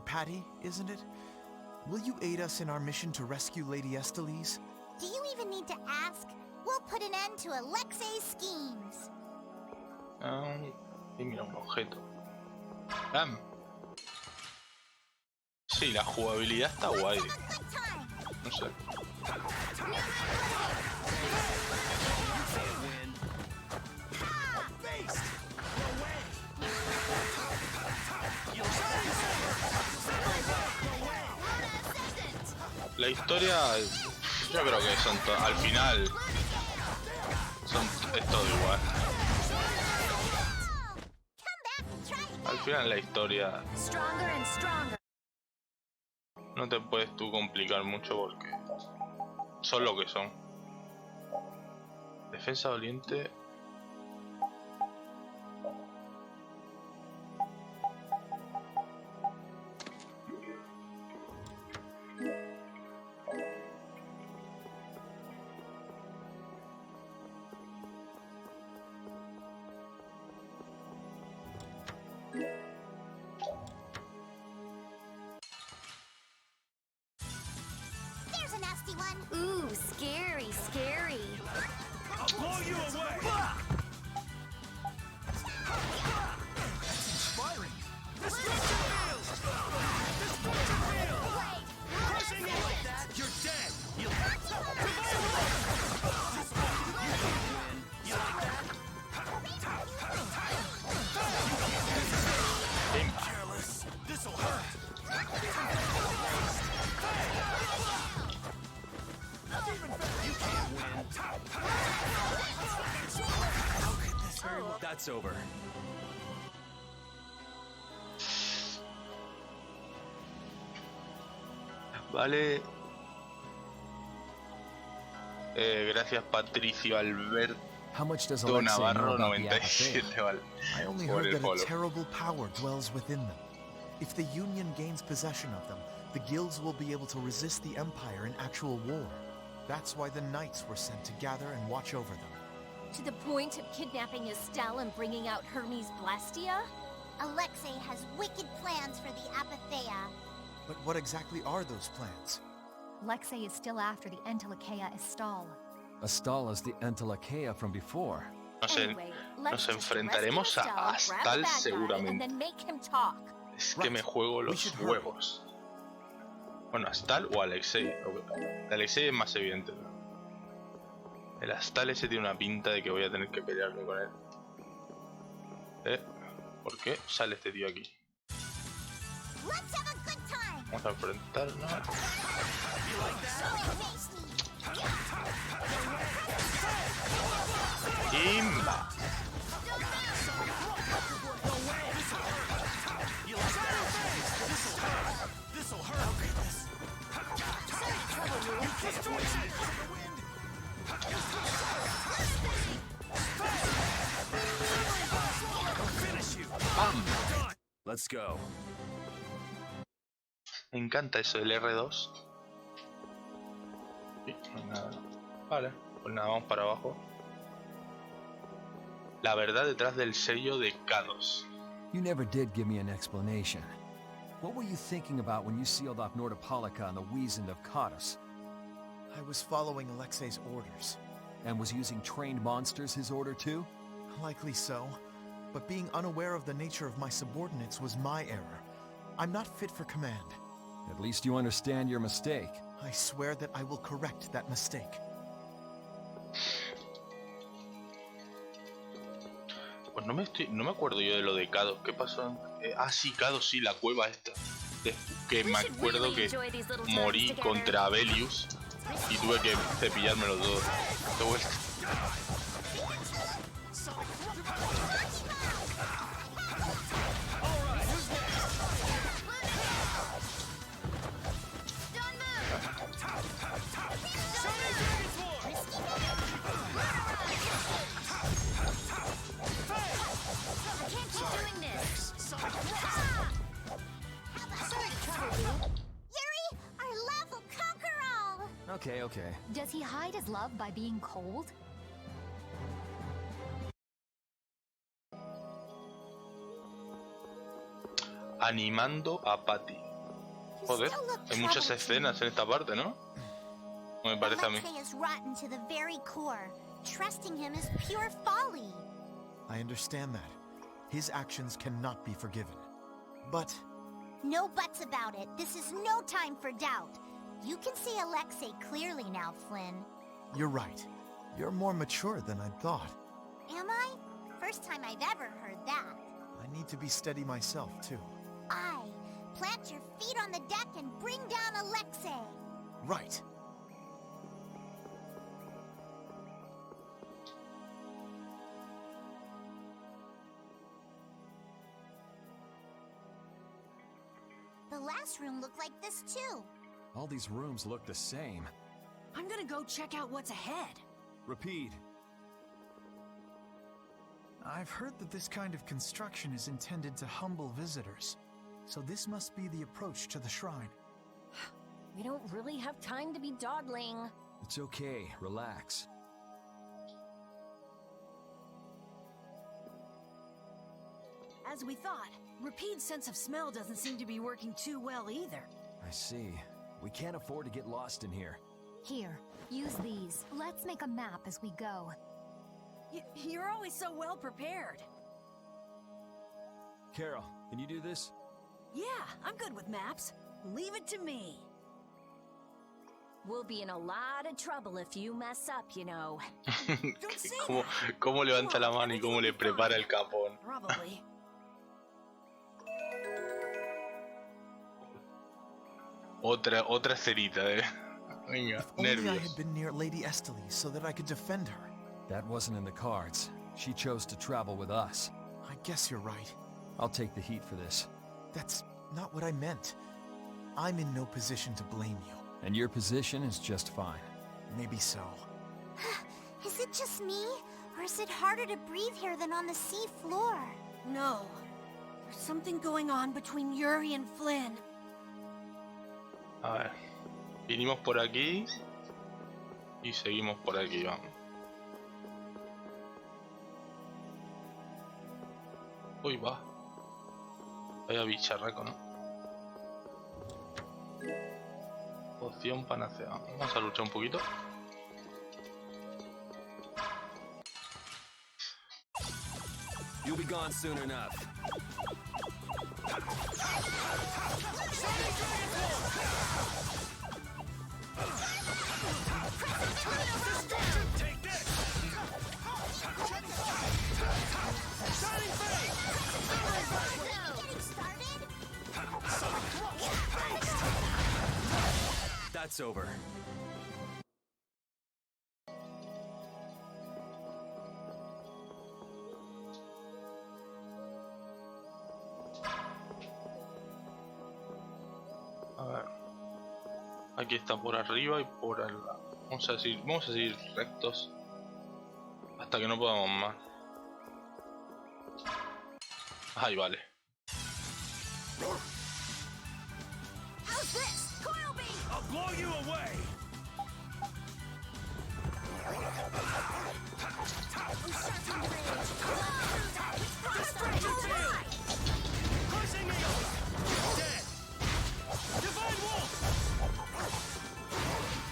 Patty, isn't it? Will you aid us in our mission to rescue Lady Estelle? Do you even need to ask? We'll put an end to Alexei's schemes. Y mira un objeto. Sí, la jugabilidad está guay. No sé. La historia, yo creo que son al final es todo igual. Al final la historia no te puedes tú complicar mucho porque son lo que son. Defensa doliente. Ooh, scary, scary. I'll blow you away! That's inspiring. Destruction wheels! Destruction wheels! Crushing it like that, you're dead! You like that? Careless. This'll hurt. You can't win. That's over. Vale. Gracias Patricio Alberto Navarro 97, vale. I only heard that a terrible power dwells within them. If the Union gains possession of them, the guilds will be able to resist the Empire in actual war. That's why the knights were sent to gather and watch over them. To the point of kidnapping Estelle and bringing out Hermes Blastia? Alexei has wicked plans for the Apatheia. But what exactly are those plans? Alexei is still after the Entelecheia Estelle. Estelle is the Entelecheia from before. Nos enfrentaremos a Estelle seguramente. Es que me juego los huevos. Bueno, Estelle o Alexei. El Alexei es más evidente. El Estelle ese tiene una pinta de que voy a tener que pelearme con él. ¿Por qué sale este tío aquí? Vamos a enfrentarnos. ¡Imba! Let's go. Me encanta eso del R2. Sí, no hay nada. Vale, pues nada, vamos para abajo. La verdad detrás del sello de Kados. You never did give me an explanation. What were you thinking about when you sealed off Nordopolica and the Wiesent of Kados? I was following Alexei's orders. And was using trained monsters his order too? Likely so. But being unaware of the nature of my subordinates was my error. I'm not fit for command. At least you understand your mistake. I swear that I will correct that mistake. Pues no me acuerdo yo de lo de Kados. ¿Qué pasó? Sí, Kados, sí, la cueva esta. Que me acuerdo que morí contra Abelius y tuve que cepillármelo todo de vuelta. Okay. Does he hide his love by being cold? Animando a Patty. Joder, hay muchas escenas en esta parte, ¿no? No me parece a mí. Alexei is rotten to the very core. Trusting him is pure folly. I understand that. His actions cannot be forgiven. But No buts about it. This is no time for doubt. You can see Alexei clearly now, Flynn. You're right. You're more mature than I'd thought. Am I? First time I've ever heard that. I need to be steady myself, too. Plant your feet on the deck and bring down Alexei. Right. The last room looked like this too. All these rooms look the same. I'm gonna go check out what's ahead. Repeat. I've heard that this kind of construction is intended to humble visitors. So this must be the approach to the shrine. We don't really have time to be dawdling. It's okay. Relax. As we thought, Rapide's sense of smell doesn't seem to be working too well either. I see. We can't afford to get lost in here. Here, use these. Let's make a map as we go. You're always so well prepared. Carol, can you do this? Yeah, I'm good with maps. Leave it to me. We'll be in a lot of trouble if you mess up, you know. ¿Cómo levanta la mano y cómo le prepara el capón? Probably. Otra cerita, Venga, If only I nervios. had been near Lady Estelle so that I could defend her. That wasn't in the cards. She chose to travel with us. I guess you're right. I'll take the heat for this. That's not what I meant. I'm in no position to blame you. And your position is just fine. Maybe so. Is it just me? Or is it harder to breathe here than on the sea floor? No. There's something going on between Yuri and Flynn. A ver. Vinimos por aquí. Y seguimos por aquí, vamos. Uy, va. Vaya bicharraco, ¿no? Poción panacea. Vamos a luchar un poquito. You'll be gone soon enough. Take this! Shining Fang! Getting started? That's over. A ver. Aquí está por arriba y por al lado. Vamos a seguir rectos hasta que no podamos más. Ahí vale. How's this? Coil beam! I'll blow you away! Destruction field! Crushing eagle! Dead! Divine wolf!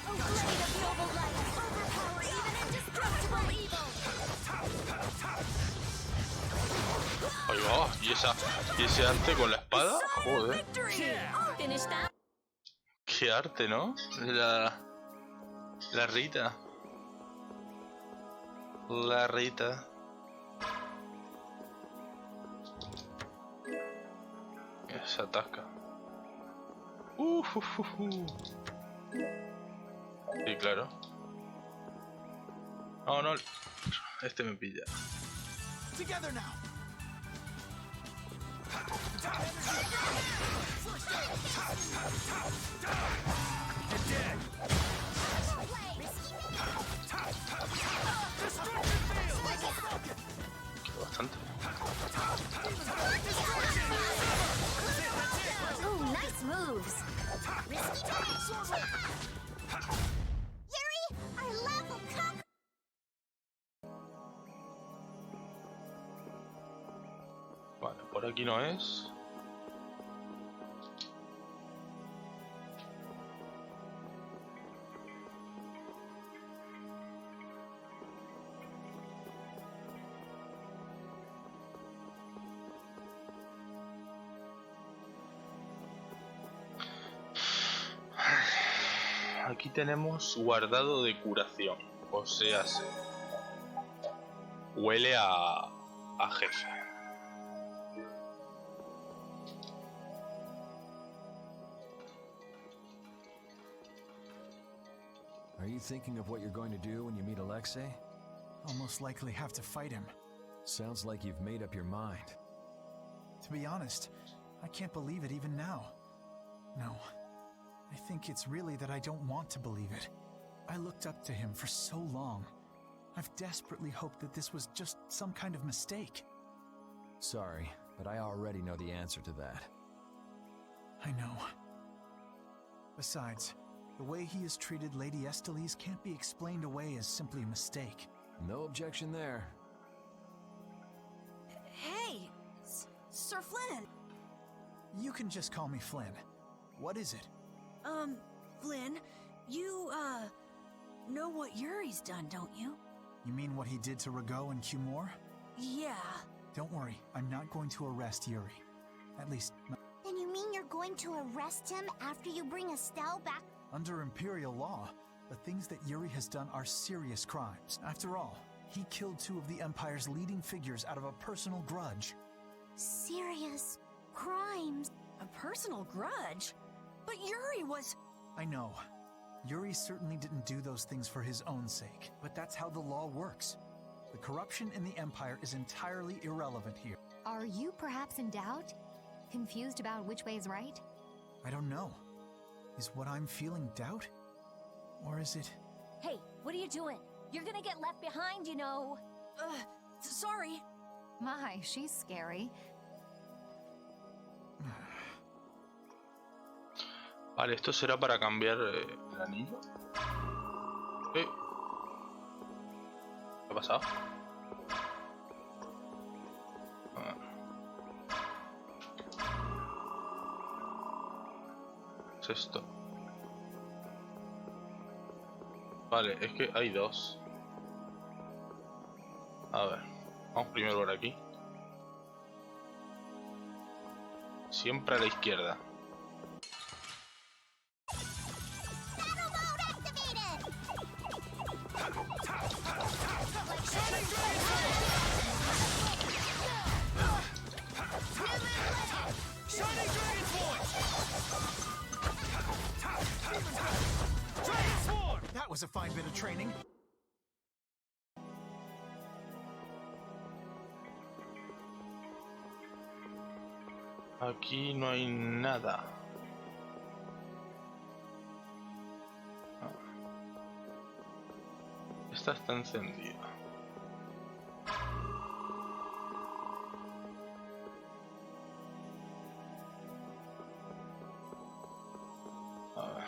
A blade of noble light! Overpower even indestructible evil! Ahí va. ¿Y ese arte con la espada? Joder. Finish that. Qué arte, ¿no? La Rita. La Rita. Se atasca. Sí, claro. No, no. Este me pilla. Together now. Quedó bastante. Ooh, nice moves! Yuri, our level cup! Vale, por aquí no es. Aquí tenemos guardado de curación. O sea, huele a jefe. Are you thinking of what you're going to do when you meet Alexei? I'll most likely have to fight him. Sounds like you've made up your mind. To be honest, I can't believe it even now. No, I think it's really that I don't want to believe it. I looked up to him for so long. I've desperately hoped that this was just some kind of mistake. Sorry, but I already know the answer to that. I know. Besides, the way he has treated Lady Estelle can't be explained away as simply a mistake. No objection there. Hey, Sir Flynn. You can just call me Flynn. What is it? Flynn, you, know what Yuri's done, don't you? You mean what he did to Rago and Cumore? Yeah. Don't worry, I'm not going to arrest Yuri. At least, not. Then you mean you're going to arrest him after you bring Estelle back? Under Imperial law, the things that Yuri has done are serious crimes. After all, he killed two of the Empire's leading figures out of a personal grudge. Serious crimes? A personal grudge? But Yuri was... I know. Yuri certainly didn't do those things for his own sake, but that's how the law works. The corruption in the Empire is entirely irrelevant here. Are you perhaps in doubt? Confused about which way is right? I don't know. Is what I'm feeling doubt? Or is it... Hey, what are you doing? You're gonna get left behind, you know. Sorry. My, she's scary. Vale, esto será para cambiar el anillo. ¿Qué ha pasado? ¿Qué es esto? Vale, es que hay dos. A ver, vamos primero por aquí. Siempre a la izquierda. That was a fine bit of training. Aquí no hay nada. Esta está encendida. A ver.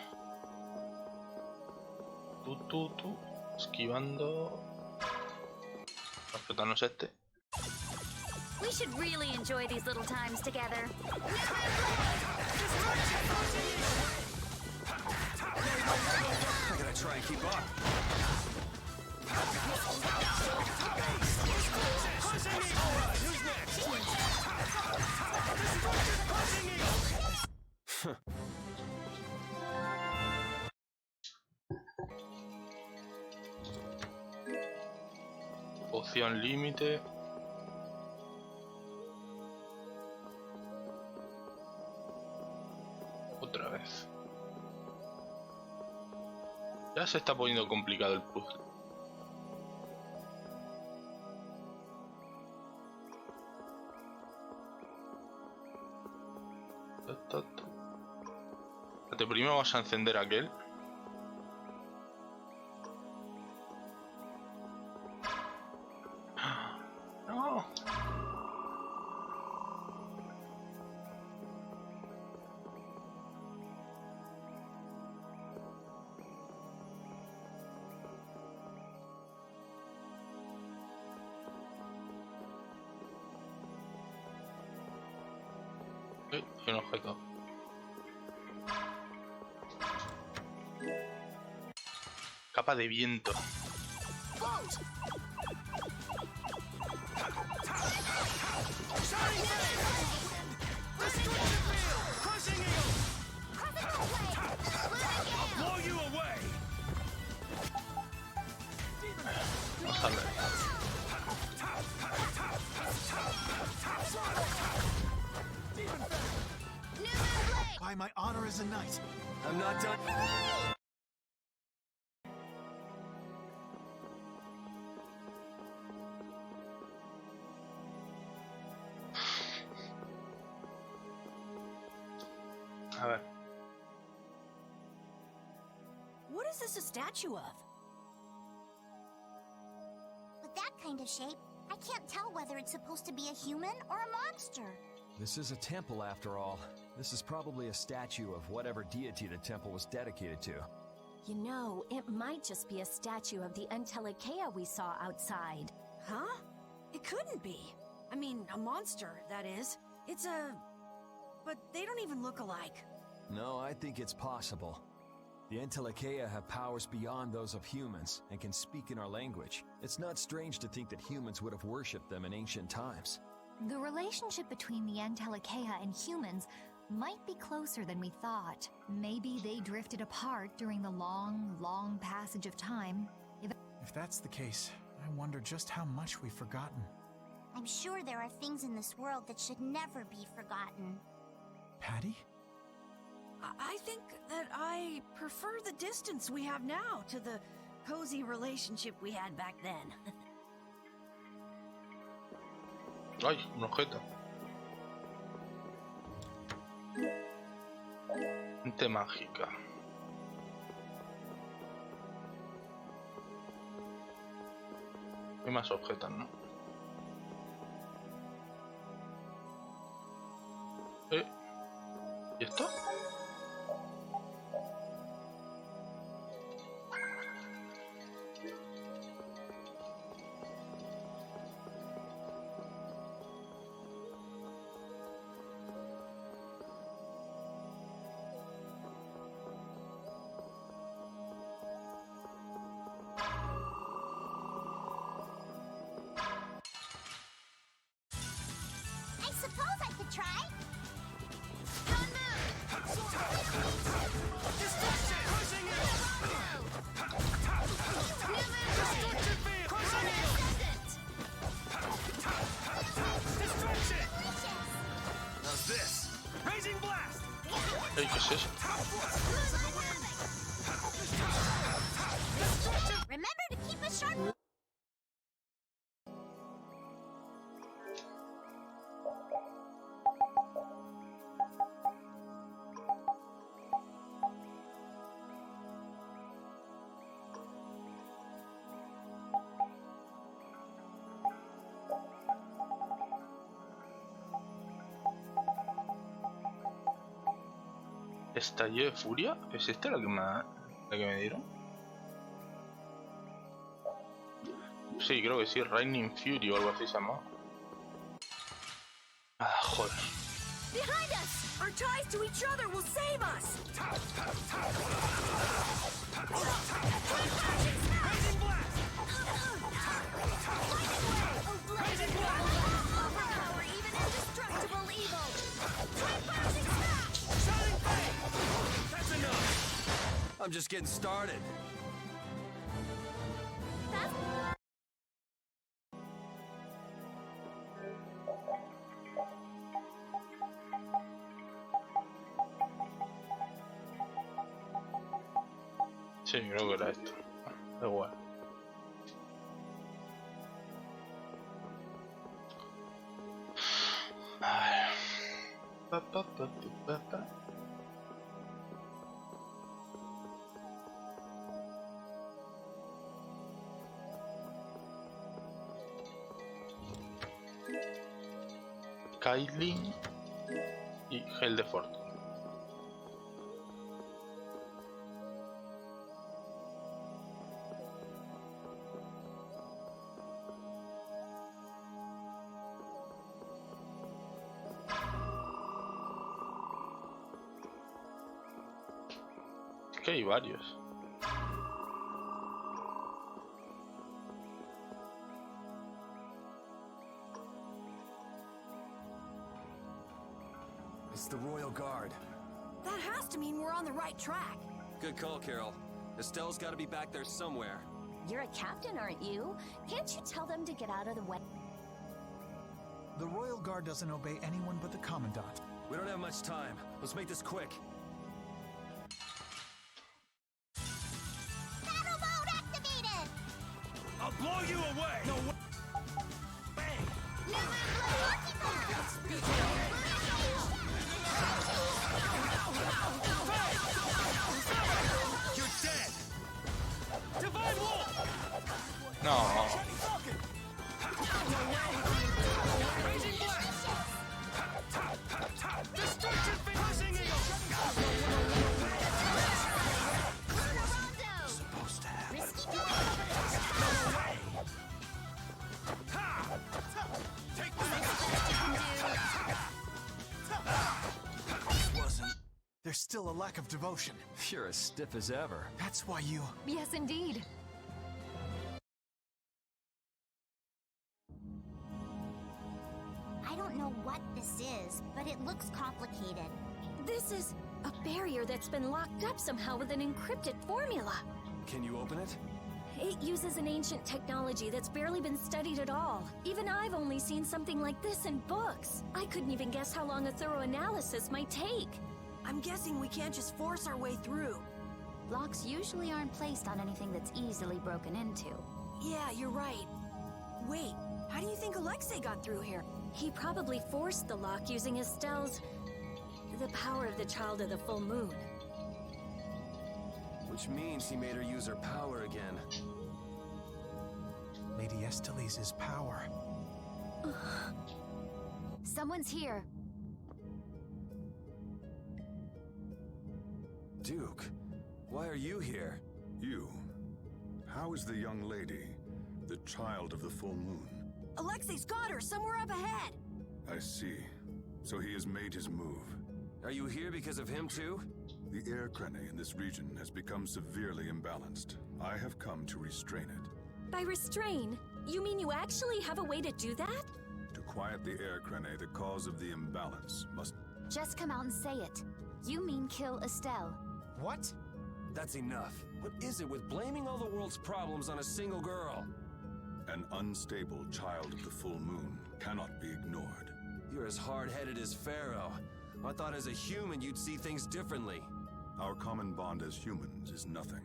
Tú, esquivando. Respetanos este. We should really enjoy these little times together. I'm gonna try and keep up. Who's next? Poción límite. Otra vez. Ya se está poniendo complicado el puzzle. Primero vamos a encender aquel. No. Hay un objeto. Capa de viento. By my honor as a knight. I'm not done. A ver. What is this a statue of? With that kind of shape, I can't tell whether it's supposed to be a human or a monster. This is a temple after all. This is probably a statue of whatever deity the temple was dedicated to. You know, it might just be a statue of the Entelekea we saw outside. Huh? It couldn't be. I mean, a monster, that is. It's a... But they don't even look alike. No, I think it's possible. The Entelekea have powers beyond those of humans and can speak in our language. It's not strange to think that humans would have worshipped them in ancient times. The relationship between the Entelekea and humans might be closer than we thought. Maybe they drifted apart during the long, long passage of time. If that's the case, I wonder just how much we've forgotten. I'm sure there are things in this world that should never be forgotten. Patty? I think that I prefer the distance we have now to the cozy relationship we had back then. Ay, un objeto. Mente mágica. Hay más objetos, ¿no? ¿Y esto? I suppose I could try. How's this? Raising blast! Hey, ¿qué es eso? Remember to keep a sharp... ¿Estallido de furia? ¿Es esta la que me dieron? Sí, creo que sí, Raining Fury o algo así se llama. Ah, joder. Behind us! Our ties to each other will save us! Raising blast! Raising blast! Overpower even indestructible evil! Twin smash! Shining Fang! That's enough! I'm just getting started. Sí, creo que era esto. Da igual. Kylie y Heldefort. Que hay varios. It's the Royal Guard. That has to mean we're on the right track. Good call, Carol. Estelle's got to be back there somewhere. You're a captain, aren't you? Can't you tell them to get out of the way? The Royal Guard doesn't obey anyone but the Commandant. We don't have much time. Let's make this quick. Battle mode activated! I'll blow you away! No way! You're dead! Divine Wolf! No. Destruction Piercing Eagle! Supposed to have risky There's still a lack of devotion. You're as stiff as ever. That's why you... Yes, indeed. I don't know what this is, but it looks complicated. This is a barrier that's been locked up somehow with an encrypted formula. Can you open it? It uses an ancient technology that's barely been studied at all. Even I've only seen something like this in books. I couldn't even guess how long a thorough analysis might take. I'm guessing we can't just force our way through. Locks usually aren't placed on anything that's easily broken into. Yeah, you're right. Wait, how do you think Alexei got through here? He probably forced the lock using Estelle's... the power of the child of the full moon. Which means he made her use her power again. Lady Estelle's power. Someone's here. Duke, why are you here? You. How is the young lady, the child of the full moon? Alexei's got her somewhere up ahead. I see. So he has made his move. Are you here because of him too? The air crene in this region has become severely imbalanced. I have come to restrain it. By restrain, you mean you actually have a way to do that? To quiet the air crene, the cause of the imbalance must... Just come out and say it. You mean kill Estelle. What? That's enough. What is it with blaming all the world's problems on a single girl? An unstable child of the full moon cannot be ignored. You're as hard-headed as Pharaoh. I thought as a human you'd see things differently. Our common bond as humans is nothing.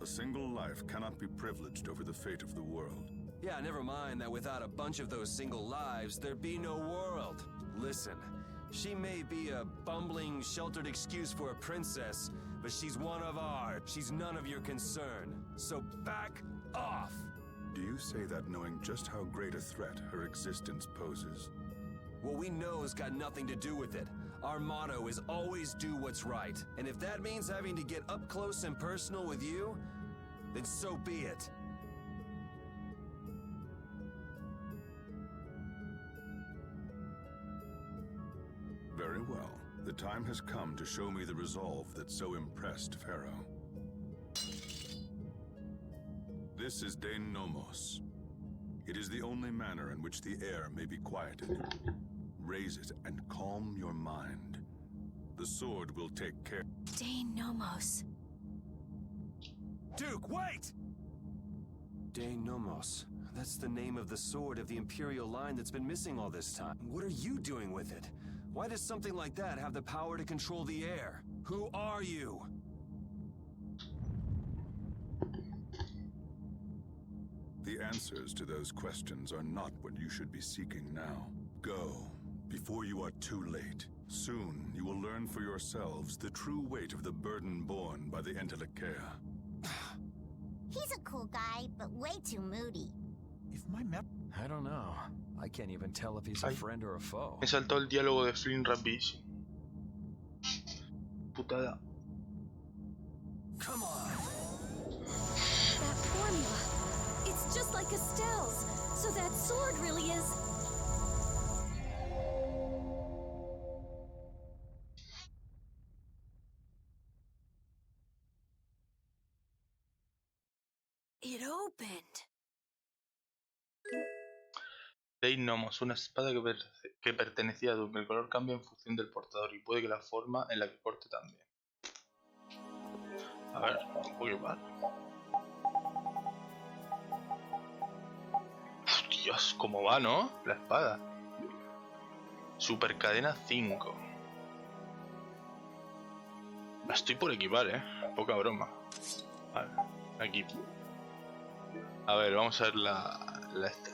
A single life cannot be privileged over the fate of the world. Yeah, never mind that without a bunch of those single lives, there'd be no world. Listen, she may be a bumbling, sheltered excuse for a princess, but she's one of ours. She's none of your concern. So back off! Do you say that knowing just how great a threat her existence poses? What we know's got nothing to do with it. Our motto is always do what's right. And if that means having to get up close and personal with you, then so be it. Very well. The time has come to show me the resolve that so impressed Pharaoh. This is Dein Nomos. It is the only manner in which the air may be quieted. Raise it and calm your mind. The sword will take care. Dein Nomos. Duke, wait! Dein Nomos. That's the name of the sword of the Imperial line that's been missing all this time. What are you doing with it? Why does something like that have the power to control the air? Who are you? The answers to those questions are not what you should be seeking now. Go, before you are too late. Soon, you will learn for yourselves the true weight of the burden borne by the Entelecheia. He's a cool guy, but way too moody. If my map... I don't know. I can't even tell if he's a friend or a foe. Me saltó el diálogo de Flyn rapidísimo. Putada. Come on. That formula. It's just like Estelle's. So that sword really is... It opened. Dein Nomos, una espada que pertenecía a Duke. El color cambia en función del portador y puede que la forma en la que corte también. A ver, un poquito más. Dios, cómo va, ¿no? La espada. Super cadena 5. La estoy por equipar, poca broma. Vale, aquí. A ver, vamos a ver la esta.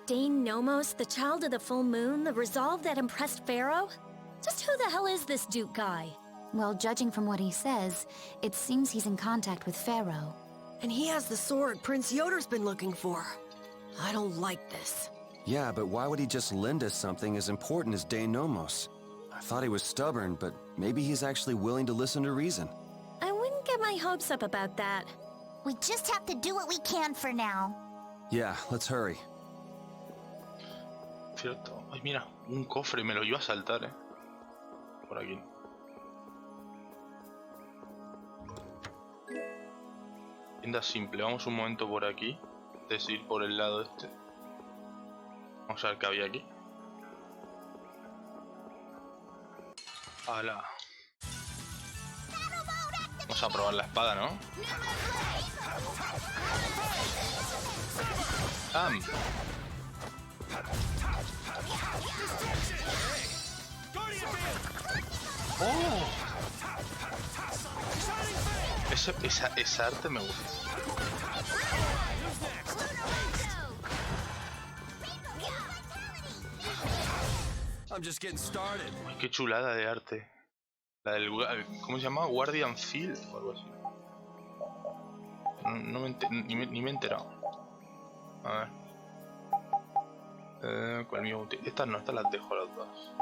Dane Nomos, the child of the full moon, the resolve that impressed Pharaoh? Just who the hell is this Duke guy? Well, judging from what he says, it seems he's in contact with Pharaoh. And he has the sword Prince Yoder's been looking for. I don't like this. Yeah, but why would he just lend us something as important as Dane Nomos? I thought he was stubborn, but maybe he's actually willing to listen to reason. I wouldn't get my hopes up about that. We just have to do what we can for now. Yeah, let's hurry. Cierto. Ay, mira, un cofre, me lo iba a saltar, Por aquí. Tienda simple, vamos un momento por aquí. Es decir, por el lado este. Vamos a ver qué había aquí. ¡Hala! Vamos a probar la espada, ¿no? ¡Bam! ¡Oh! Esa arte me gusta. I'm just getting started. Ay, qué chulada de arte. La del... ¿Cómo se llama? Guardian Field o algo así. No ni me he enterado. A ver. ¿Cuál mío? Estas no, estas las dejo las dos.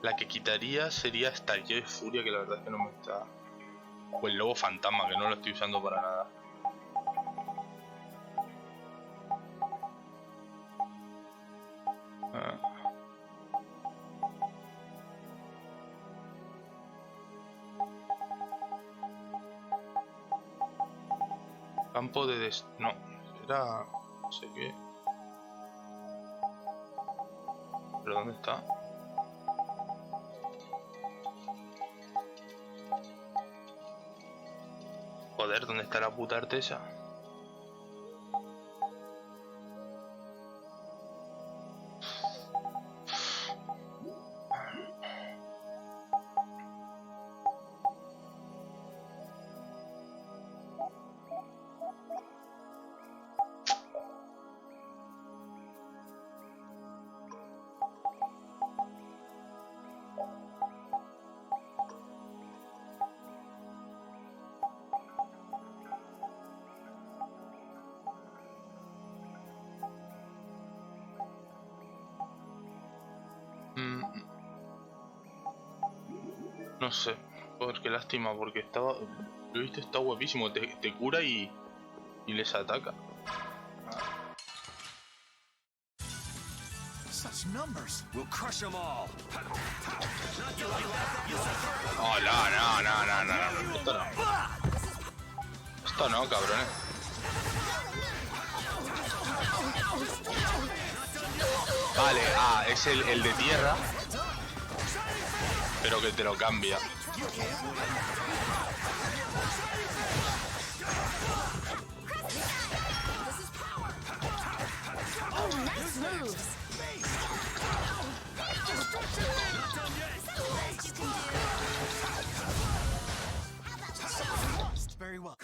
La que quitaría sería estallido de furia, que la verdad es que no me está... O el lobo fantasma, que no lo estoy usando para nada. Campo de no, era... no sé qué. ¿Pero dónde está? Joder, ¿dónde está la puta artesa? No sé, joder, qué lástima, porque estaba... Lo he visto, está guapísimo, te cura y les ataca. Oh, no. Esto no. Esto no, cabrones. Vale, es el de tierra. Pero que te lo cambia.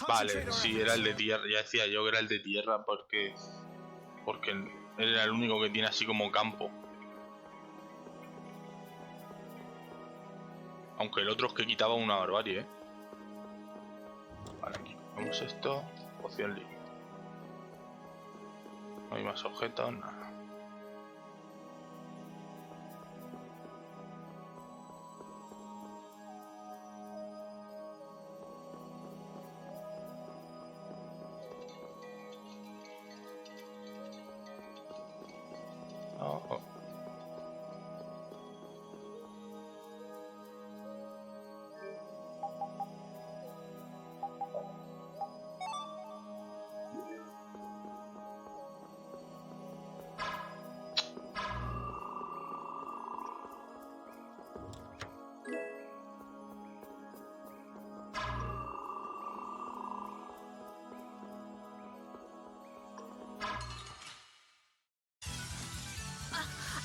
Vale, sí, era el de tierra. Ya decía yo que era el de tierra porque él era el único que tiene así como campo. Aunque el otro es que quitaba una barbarie, Vale, aquí vamos esto. Poción libre. No hay más objetos, nada. Oh.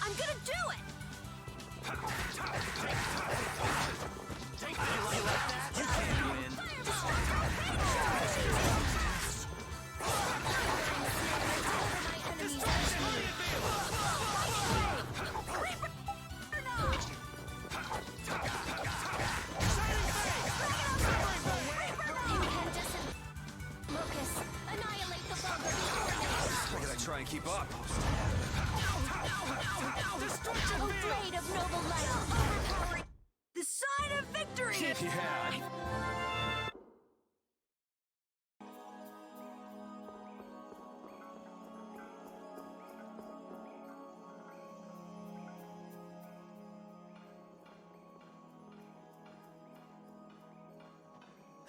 I'm gonna do it! and keep up. Destruction blade of noble light. The sign of victory! Yeah.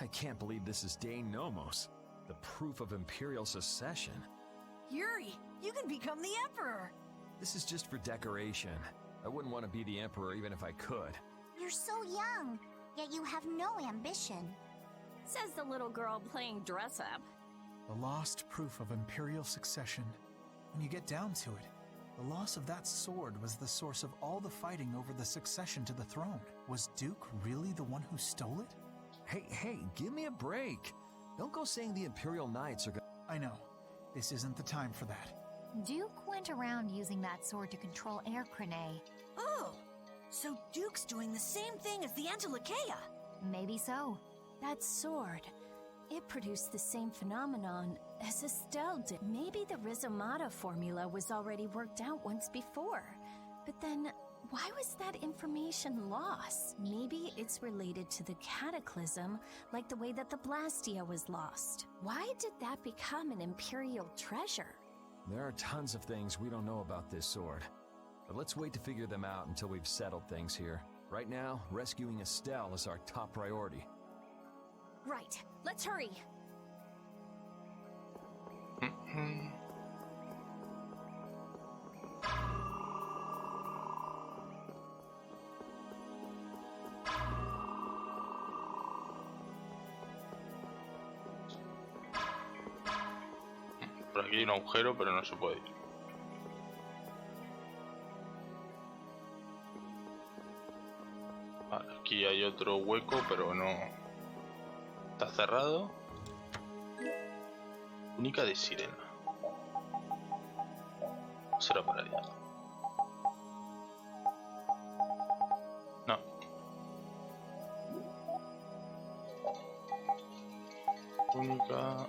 I can't believe this is Dane Nomos, the proof of Imperial secession. Yuri, you can become the Emperor! This is just for decoration. I wouldn't want to be the Emperor even if I could. You're so young, yet you have no ambition. Says the little girl playing dress up. The lost proof of Imperial succession. When you get down to it, the loss of that sword was the source of all the fighting over the succession to the throne. Was Duke really the one who stole it? Hey, give me a break. Don't go saying the Imperial Knights are gonna... I know. This isn't the time for that. Duke went around using that sword to control Air Crane. Oh, so Duke's doing the same thing as the Antilocheia. Maybe so. That sword, it produced the same phenomenon as Estelle did. Maybe the Rizomata formula was already worked out once before. But then, why was that information lost? Maybe it's related to the cataclysm, like the way that the Blastia was lost. Why did that become an Imperial treasure? There are tons of things we don't know about this sword. But let's wait to figure them out until we've settled things here. Right now, rescuing Estelle is our top priority. Right, let's hurry. Por aquí hay un agujero, pero no se puede ir. Vale, aquí hay otro hueco, pero no... Está cerrado. Única de sirena. Será para allá. No. Única...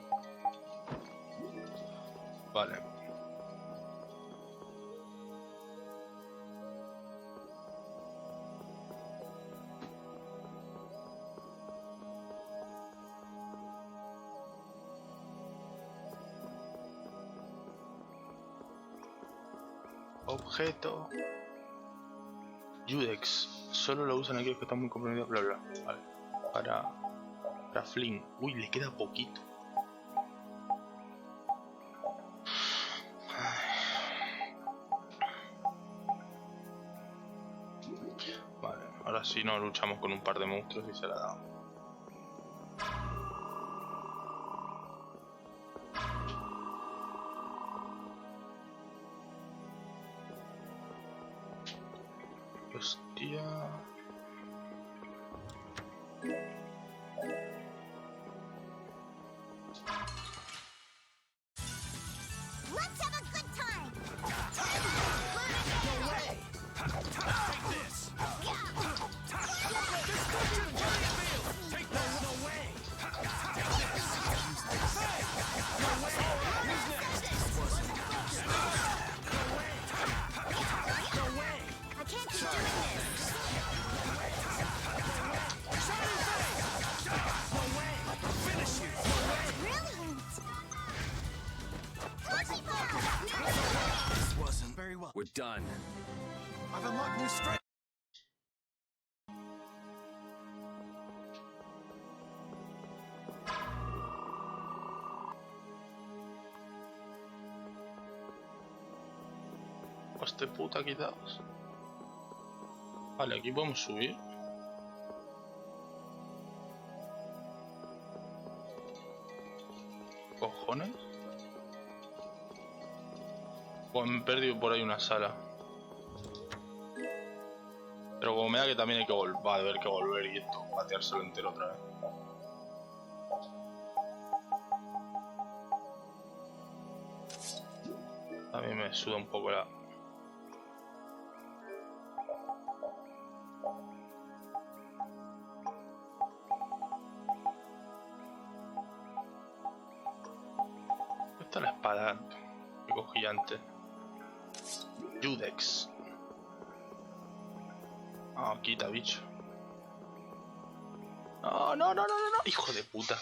Vale. Objeto. Judex. Solo lo usan aquellos que están muy comprometidos, bla bla. Vale. Para Flyn. Uy, le queda poquito. Ahora sí no luchamos con un par de monstruos y se la damos. Hostia. Let's have a good time! No way! Take this! Destruction field! Take that! No way! Take this! Hey! No way! Who's next? No way! No way! I can't keep doing this! Shining thing! No way! Finish you! No way! Brilliant! This wasn't very well. We're done. I've unlocked new strength. Hostia puta, quitados. Vale, aquí podemos subir. ¿Cojones? Pues me he perdido por ahí una sala. Pero como me da que también hay que volver, va a haber que volver y esto, pateárselo entero otra vez. También me suda un poco la... Esta es la espada. Hay que gigante. Judex. Ah, quita, bicho. No, no, no, no, no, no. Hijo de puta.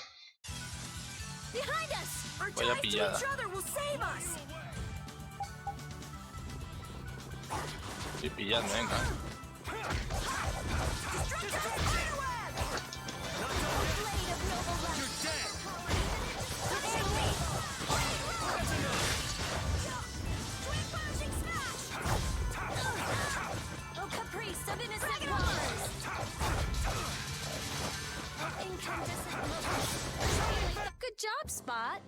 Vaya pillada. Estoy pillando, venga. Good job, Spot.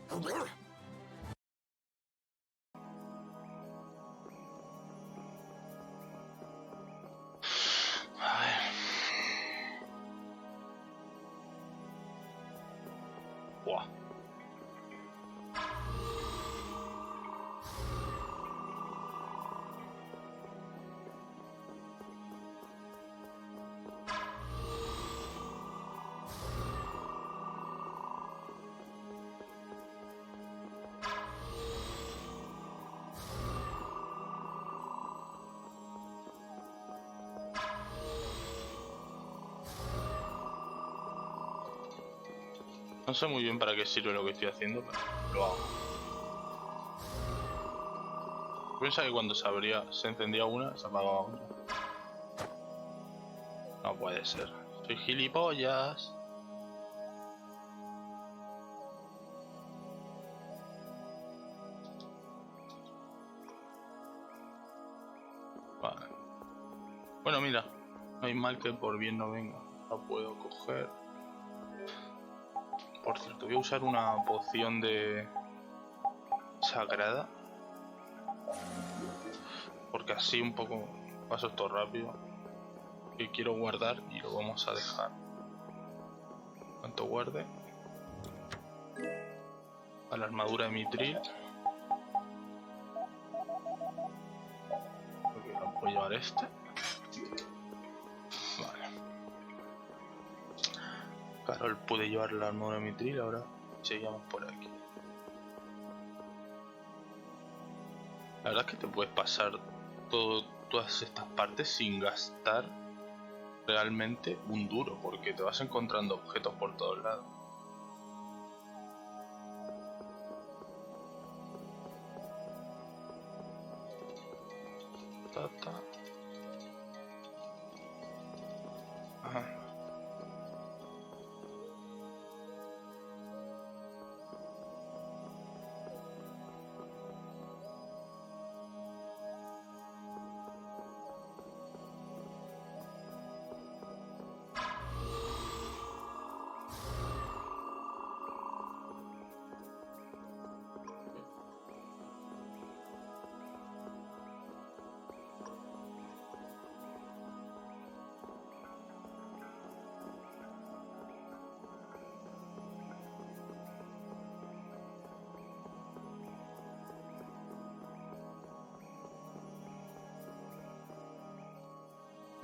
Buah. No sé muy bien para qué sirve lo que estoy haciendo, pero lo hago. Piensa que cuando se encendía una, se apagaba otra. No puede ser. Soy gilipollas. Vale. Bueno, mira. No hay mal que por bien no venga. La puedo coger. Por cierto, voy a usar una poción de sagrada. Porque así un poco paso esto rápido. Que quiero guardar y lo vamos a dejar. Cuanto guarde. A la armadura de mitril. Creo que no puedo llevar este. Vale. Carol puede llevar la armadura de mitril, ahora seguimos por aquí. La verdad es que te puedes pasar todas estas partes sin gastar realmente un duro, porque te vas encontrando objetos por todos lados. Ajá.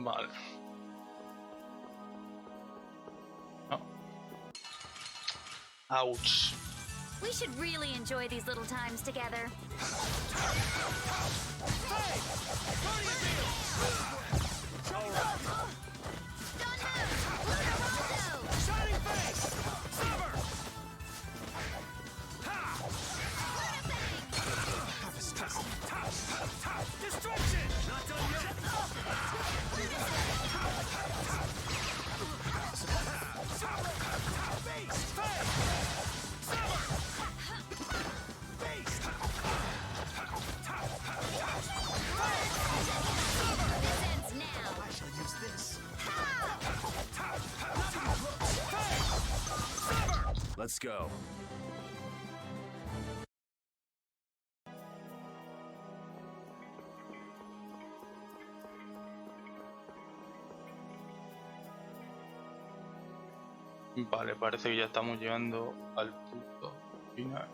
Vale. No. Ouch. We should really enjoy these little times together. Let's go. Vale, parece que ya estamos llegando al punto final.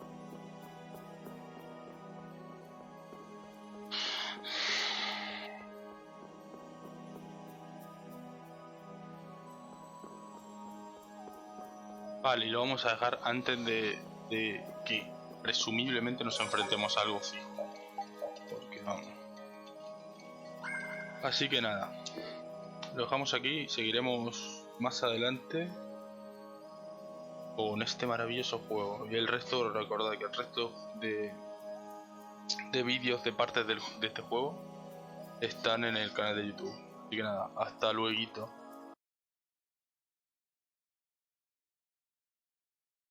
Vale, y lo vamos a dejar antes de que presumiblemente nos enfrentemos a algo fijo. Porque vamos. Así que nada. Lo dejamos aquí y seguiremos más adelante con este maravilloso juego. Y el resto, recordad que el resto de vídeos de partes de este juego están en el canal de YouTube. Así que nada, hasta luego.